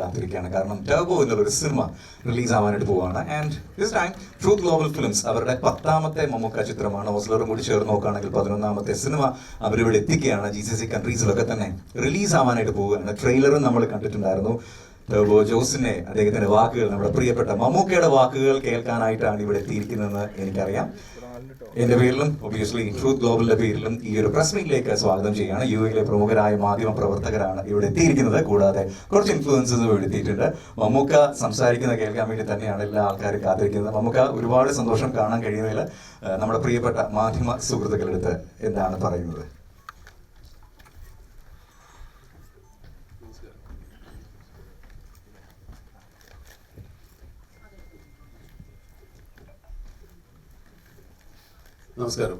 കാത്തിരിക്കുകയാണ്. കാരണം ടർബോ എന്നുള്ളൊരു സിനിമ റിലീസ് ആവാനായിട്ട് പോവുകയാണ്. And this time truth Global films അവരുടെ 10ാമത്തെ മമ്മൂക്ക ചിത്രമാണ്. ഓസ്ലറും കൂടി ചേർന്ന് നോക്കുകയാണെങ്കിൽ 11ാമത്തെ സിനിമ അവരിവിടെ എത്തിക്കുകയാണ്. GCC കൺട്രീസിലൊക്കെ തന്നെ റിലീസ് ആവാനായിട്ട് പോവുകയാണ്. ട്രെയിലറും നമ്മൾ കണ്ടിട്ടുണ്ടായിരുന്നു. ടർബോ ജോസിനെ അദ്ദേഹത്തിന്റെ വാക്കുകൾ, നമ്മുടെ പ്രിയപ്പെട്ട മമ്മൂക്കയുടെ വാക്കുകൾ കേൾക്കാനായിട്ടാണ് ഇവിടെ എത്തിയിരിക്കുന്നതെന്ന് എനിക്കറിയാം. എന്റെ പേരിലും ഒബിയസ്ലി ട്രൂത്ത് ഗ്ലോബലിന്റെ പേരിലും ഈ ഒരു പ്രസ് മീറ്റിലേക്ക് സ്വാഗതം ചെയ്യുകയാണ്. UAE പ്രമുഖരായ മാധ്യമ പ്രവർത്തകരാണ് ഇവിടെ എത്തിയിരിക്കുന്നത്. കൂടാതെ കുറച്ച് ഇൻഫ്ലുവൻസേഴ്സും ഇവിടെ എത്തിയിട്ടുണ്ട്. മമ്മൂക്ക സംസാരിക്കുന്നത് കേൾക്കാൻ വേണ്ടി തന്നെയാണ് എല്ലാ ആൾക്കാരും കാത്തിരിക്കുന്നത്. മമ്മൂക്ക, ഒരുപാട് സന്തോഷം കാണാൻ കഴിയുന്നതിൽ. നമ്മുടെ പ്രിയപ്പെട്ട മാധ്യമ സുഹൃത്തുക്കളെടുത്ത് എന്താണ് പറയുന്നത്? നമസ്കാരം.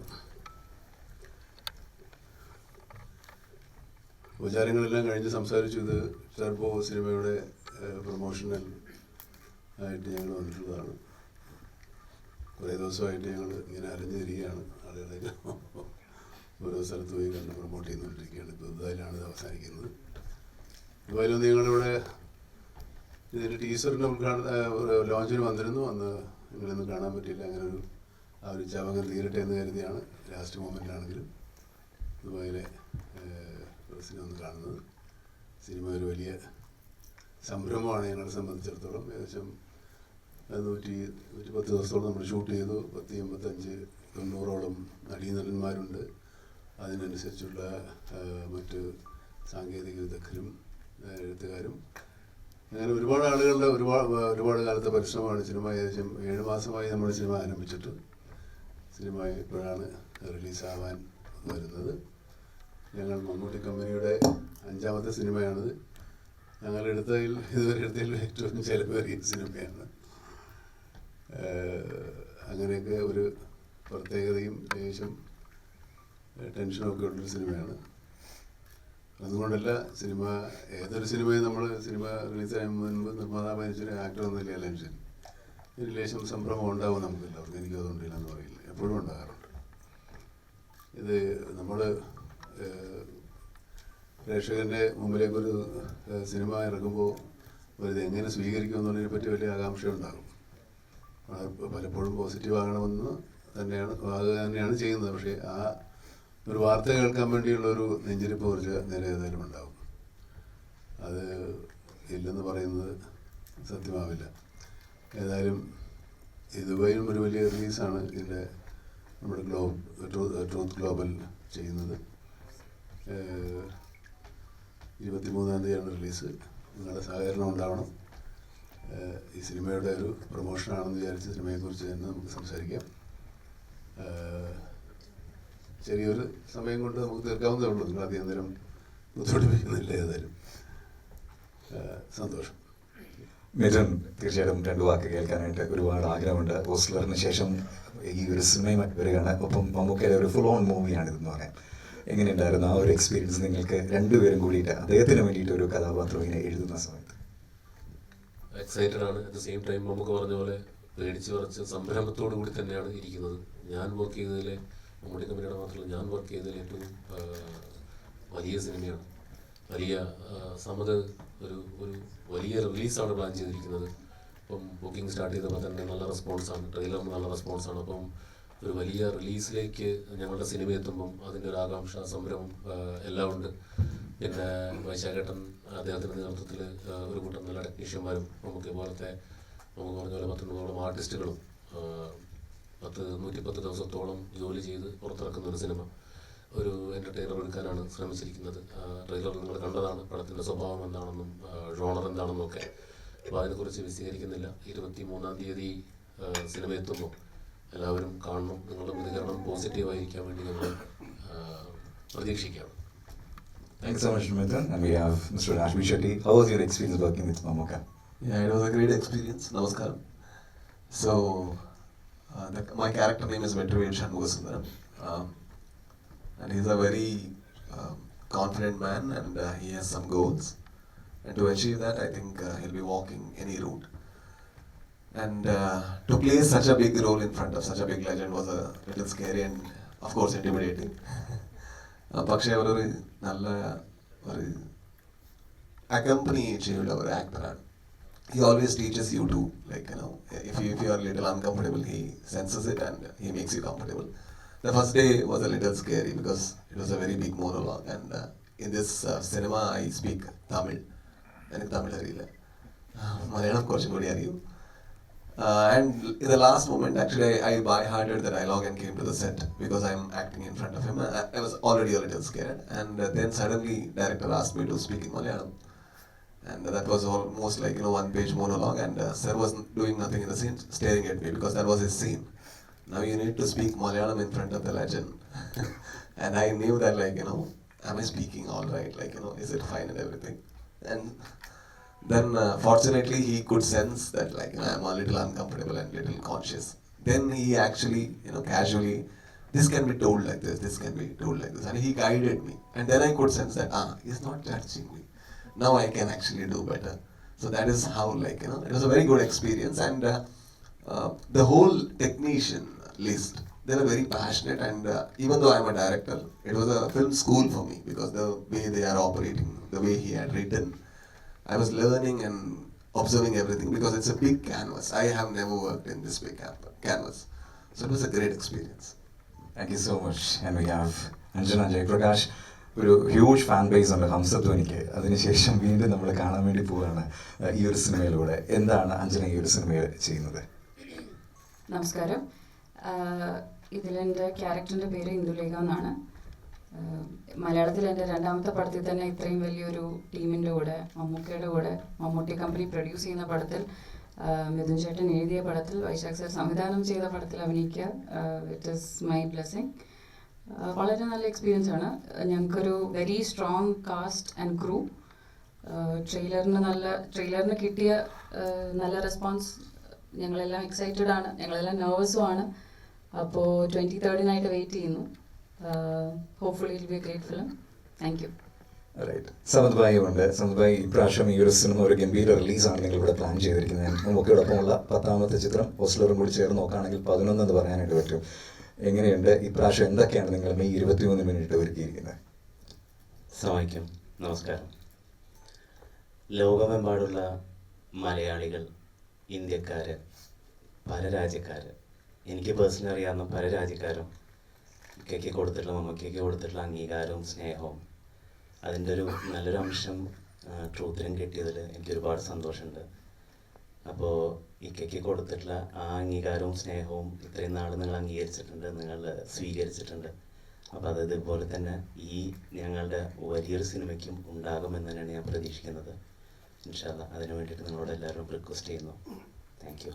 ഉപചാരങ്ങളെല്ലാം കഴിഞ്ഞ് സംസാരിച്ചു. ഇത് ടർബോ സിനിമയുടെ പ്രൊമോഷണൽ ആയിട്ട് ഞങ്ങൾ വന്നിട്ടുള്ളതാണ്. കുറേ ദിവസമായിട്ട് ഞങ്ങൾ ഇങ്ങനെ അലഞ്ഞിരിക്കുകയാണ്. ആളുകളെ ഓരോ സ്ഥലത്ത് പോയി കണ്ട് പ്രൊമോട്ട് ചെയ്തുകൊണ്ടിരിക്കുകയാണ്. ഇപ്പോൾ ദുബായിലാണ് ഇത് അവസാനിക്കുന്നത്. ദുബായിലൊന്ന് ഞങ്ങളിവിടെ ഇതിൻ്റെ ടീസറിൻ്റെ ലോഞ്ചിന് വന്നിരുന്നു. അന്ന് നിങ്ങളൊന്നും കാണാൻ പറ്റിയില്ല. അങ്ങനെ ഒരു ചവങ്ങൽ തീരട്ടെ എന്ന് കരുതിയാണ് ലാസ്റ്റ് മൊമെൻ്റ് ആണെങ്കിലും ദുബായിലെ പ്രസിനെ ഒന്ന് കാണുന്നത്. സിനിമ ഒരു വലിയ സംരംഭമാണ് ഞങ്ങളെ സംബന്ധിച്ചിടത്തോളം. ഏകദേശം 110 ദിവസത്തോളം നമ്മൾ ഷൂട്ട് ചെയ്തു. 185-90ഓളം നടീനടന്മാരുണ്ട്. അതിനനുസരിച്ചുള്ള മറ്റ് സാങ്കേതിക വിദഗ്ധരും എഴുത്തുകാരും അങ്ങനെ ഒരുപാട് ആളുകളുടെ ഒരുപാട് കാലത്തെ പരിശ്രമമാണ്. സിനിമ ഏകദേശം 7 മാസമായി നമ്മൾ സിനിമ ആരംഭിച്ചിട്ട്. സിനിമ ഇപ്പോഴാണ് റിലീസാവാൻ വരുന്നത്. ഞങ്ങൾ മമ്മൂട്ടി കമ്പനിയുടെ 5ാമത്തെ സിനിമയാണിത്. ഞങ്ങൾ ഇതുവരെ എടുത്തതിൽ ഏറ്റവും ചെലവേറിയ സിനിമയാണ്. അങ്ങനെയൊക്കെ ഒരു പ്രത്യേകതയും ലേശം ടെൻഷനൊക്കെ ഉള്ളൊരു സിനിമയാണ്. അതുകൊണ്ടല്ല, ഏതൊരു സിനിമയും നമ്മൾ സിനിമ റിലീസായ മുൻപ് നിർമ്മാതാവ് മരിച്ചൊരു ആക്ടർ എന്നല്ലേ എല്ലാം ശരി, ഒരു ലേശം സംഭ്രമം ഉണ്ടാവും നമുക്കെല്ലാവർക്കും. എനിക്കും അതുകൊണ്ടില്ല എന്ന് പറയില്ല, എപ്പോഴും ഉണ്ടാകാറുണ്ട്. ഇത് നമ്മൾ പ്രേക്ഷകൻ്റെ മുമ്പിലേക്കൊരു സിനിമ ഇറങ്ങുമ്പോൾ ഇത് എങ്ങനെ സ്വീകരിക്കുമെന്നുള്ളതിനെ പറ്റി വലിയ ആകാംക്ഷ ഉണ്ടാകും. പലപ്പോഴും പോസിറ്റീവ് ആകണമെന്ന് തന്നെയാണ് ചെയ്യുന്നത്. പക്ഷേ ആ ഒരു വാർത്ത കേൾക്കാൻ വേണ്ടിയുള്ളൊരു നെഞ്ചിരിപ്പ് കുറച്ച് നേരെ ഏതായാലും ഉണ്ടാകും. അത് ഇല്ലെന്ന് പറയുന്നത് സത്യമാവില്ല. ഏതായാലും ദുബായിലും ഒരു വലിയ റിലീസാണ് ഇതിൻ്റെ നമ്മുടെ ട്രൂത്ത് ഗ്ലോബൽ ചെയ്യുന്നത്. 23-ാം തീയതിയാണ് റിലീസ്. നിങ്ങളുടെ സഹകരണം ഉണ്ടാവണം. ഈ സിനിമയുടെ ഒരു പ്രൊമോഷനാണെന്ന് വിചാരിച്ച് സിനിമയെക്കുറിച്ച് തന്നെ നമുക്ക് സംസാരിക്കാം. ചെറിയൊരു സമയം കൊണ്ട് നമുക്ക് തീർക്കാവുന്നതേ ഉള്ളൂ. നിങ്ങൾ അധികം നേരം ബുദ്ധിമുട്ടിപ്പിക്കുന്നില്ല. ഏതായാലും സന്തോഷം. മിഥുൻ, തീർച്ചയായിട്ടും 2 വാക്ക് കേൾക്കാനായിട്ട് ഒരുപാട് ആഗ്രഹമുണ്ട്. ഓസ്ലറിന് ശേഷം ഈ ഒരു സിനിമ വരികയാണ്. ഒപ്പം മമ്മൂക്കയുടെ ഒരു ഫുൾ ഓൺ മൂവിയാണിതെന്ന് പറയാം. എങ്ങനെയുണ്ടായിരുന്നു ആ ഒരു എക്സ്പീരിയൻസ് നിങ്ങൾക്ക് രണ്ടുപേരും കൂടിയിട്ട് അദ്ദേഹത്തിന് വേണ്ടിയിട്ട് ഒരു കഥാപാത്രം ഇങ്ങനെ എഴുതുന്ന സമയത്ത്? എക്സൈറ്റഡ് ആണ്. അറ്റ് ദ സെയിം ടൈം നമുക്ക് പറഞ്ഞ പോലെ പേടിച്ച് കുറച്ച് സംരംഭത്തോടു കൂടി തന്നെയാണ് ഇരിക്കുന്നത്. ഞാൻ വർക്ക് ചെയ്തതിൽ, മമ്മൂട്ടി കമ്പനിയുടെ മാത്രമല്ല, ഞാൻ വർക്ക് ചെയ്തതിൽ ഏറ്റവും വലിയ സിനിമയാണ്. വലിയ സമത് ഒരു വലിയ റിലീസാണ് പ്ലാൻ ചെയ്തിരിക്കുന്നത്. അപ്പം ബുക്കിംഗ് സ്റ്റാർട്ട് ചെയ്തപ്പോൾ തന്നെ നല്ല റെസ്പോൺസാണ്, ട്രെയിലറിന് നല്ല റെസ്പോൺസാണ്. അപ്പം ഒരു വലിയ റിലീസിലേക്ക് ഞങ്ങളുടെ സിനിമ എത്തുമ്പം അതിൻ്റെ ഒരു ആകാംക്ഷ, സംരംഭം എല്ലാം ഉണ്ട്. പിന്നെ വൈശാഖേട്ടൻ അദ്ദേഹത്തിൻ്റെ നേതൃത്വത്തിൽ ഒരു കൂട്ടം നല്ല ടെക്നീഷ്യന്മാരും നമുക്ക് പറഞ്ഞ പോലെ 100ഓളം ആർട്ടിസ്റ്റുകളും 110 ദിവസത്തോളം ജോലി ചെയ്ത് പുറത്തിറക്കുന്ന ഒരു സിനിമ, ഒരു എൻ്റർടൈനർ എടുക്കാനാണ് ശ്രമിച്ചിരിക്കുന്നത്. ട്രെയിലർ നിങ്ങൾ കണ്ടതാണ്, പടത്തിൻ്റെ സ്വഭാവം എന്താണെന്നും ജോണർ എന്താണെന്നും ഒക്കെ. അപ്പോൾ അതിനെക്കുറിച്ച് വിശദീകരിക്കുന്നില്ല. 23-ാം തീയതി സിനിമ എത്തുന്നു. എല്ലാവരും കാണണം. നിങ്ങളുടെ പ്രതികരണം പോസിറ്റീവായിരിക്കാൻ വേണ്ടി ഞങ്ങൾ പ്രതീക്ഷിക്കുകയാണ്. Thanks so much, Mithun. And we have Mr. Rashmi Shetty. How was your experience working with Mammootka? Yeah, it was a great experience. Namaskaram. So, my character name is Vetrivel Shanmugasundaram. And he's a very confident man, and he has some goals. And to achieve that, I think he'll be walking any route. And to play such a big role in front of such a big legend was a little scary and, of course, intimidating. പക്ഷേ ഒരു നല്ല ഒരു accompany ചെയ്യുന്ന ഒരു ആക്ടറാണ്. He always teaches you to, like, you know, if you are a little uncomfortable, he senses it and he makes you comfortable. The first day was a little scary because it was a very big monologue, and in this cinema I speak Tamil. എനിക്ക് തമിഴ് അറിയില്ല, മലയാളം കുറച്ചും കൂടി അറിയും. And in the last moment, actually, I by-hearted the dialogue and came to the set because I'm acting in front of him. I was already a little scared, and then suddenly director asked me to speak in Malayalam. And that was almost like, you know, one-page monologue, and sir was doing nothing in the scene, staring at me because that was his scene. Now you need to speak Malayalam in front of the legend. And I knew that, like, you know, am I speaking all right? Like, you know, is it fine and everything? And then fortunately he could sense that, like, you know, I'm a little uncomfortable and little conscious. Then he actually, you know, casually, this can be told like this can be told like this, and he guided me. And then I could sense that he's not judging me. Now I can actually do better. So that is how, like, you know, it was a very good experience. And the whole technician list, they were very passionate, and even though I'm a director, it was a film school for me because the way they are operating, the way he had written, I was learning and observing everything because it's a big canvas. I have never worked in this big canvas. So it was a great experience. Thank you so much. And we have Anjana Jayaprakash. ഒരു huge fan base ഉണ്ട് ഹംസധ്വനിക്ക്. അതിനുശേഷം വീണ്ടും നമ്മൾ കാണാൻ വേണ്ടി പോവുകയാണ് ഈ ഒരു സിനിമയിലൂടെ. എന്താണ് അഞ്ജന ഈ ഒരു സിനിമയിൽ ചെയ്യുന്നത്? നമസ്കാരം. ഇതിലെൻ്റെ ക്യാരക്ടറിൻ്റെ പേര് ഇന്ദുലേഖ എന്നാണ്. മലയാളത്തിൽ എൻ്റെ രണ്ടാമത്തെ പടത്തിൽ തന്നെ ഇത്രയും വലിയൊരു ടീമിൻ്റെ കൂടെ, മമ്മൂക്കയുടെ കൂടെ, മമ്മൂട്ടി കമ്പനി പ്രൊഡ്യൂസ് ചെയ്യുന്ന പടത്തിൽ, മിഥുൻ ചേട്ടൻ എഴുതിയ പടത്തിൽ, വൈശാഖ് സർ സംവിധാനം ചെയ്ത പടത്തിൽ അഭിനയിക്കുക, ഇറ്റ് ഈസ് മൈ ബ്ലെസ്സിങ്. വളരെ നല്ല എക്സ്പീരിയൻസ് ആണ്. ഞങ്ങൾക്കൊരു very strong cast and crew. ട്രെയിലറിന് കിട്ടിയ നല്ല റെസ്പോൺസ്. ഞങ്ങളെല്ലാം എക്സൈറ്റഡ് ആണ്, ഞങ്ങളെല്ലാം നെർവസും ആണ്. അപ്പോൾ 23rd വെയിറ്റ് ചെയ്യുന്നു. Hopefully it will be a great film. Thank you. Samad Bhai ഉണ്ട്. സമദ് ഭായി, ഇപ്രാവശ്യം ഈ ഒരു സിനിമ ഒരു ഗംഭീര റിലീസാണ് നിങ്ങളിവിടെ പ്ലാൻ ചെയ്തിരിക്കുന്നത്. മമ്മൂക്കയോടൊപ്പമുള്ള 10ാമത്തെ ചിത്രം ഓസ്ലറും കൂടി ചേർന്ന് നോക്കുകയാണെങ്കിൽ 11 എന്ന് പറയാനായിട്ട് പറ്റും. എങ്ങനെയുണ്ട് ഇപ്രാവശ്യം? എന്തൊക്കെയാണ് നിങ്ങൾ മെയ് 23 ഒരുക്കിയിരിക്കുന്നത്? സമായിക്കും. നമസ്കാരം. ലോകമെമ്പാടുള്ള മലയാളികൾ, ഇന്ത്യക്കാർ, പല രാജ്യക്കാർ, എനിക്ക് പേഴ്സണലി അറിയാവുന്ന പല രാജ്യക്കാരും ഇക്കയ്ക്ക് കൊടുത്തിട്ടുള്ള, മമ്മൂക്കയ്ക്ക് കൊടുത്തിട്ടുള്ള അംഗീകാരവും സ്നേഹവും, അതിൻ്റെ ഒരു നല്ലൊരു അംശം ട്രൂത്തിനും കിട്ടിയതിൽ എനിക്ക് ഒരുപാട് സന്തോഷമുണ്ട്. അപ്പോൾ ഇക്കയ്ക്ക് കൊടുത്തിട്ടുള്ള ആ അംഗീകാരവും സ്നേഹവും ഇത്രയും നാൾ നിങ്ങൾ അംഗീകരിച്ചിട്ടുണ്ട്, നിങ്ങൾ സ്വീകരിച്ചിട്ടുണ്ട്. അപ്പോൾ അത് ഇതുപോലെ തന്നെ ഈ ഞങ്ങളുടെ വലിയൊരു സിനിമയ്ക്കും ഉണ്ടാകുമെന്ന് തന്നെയാണ് ഞാൻ പ്രതീക്ഷിക്കുന്നത്. ഇൻഷാ അല്ലാ അതിന് വേണ്ടിയിട്ട് നിങ്ങളോട് എല്ലാവരും റിക്വസ്റ്റ് ചെയ്യുന്നു. Thank you.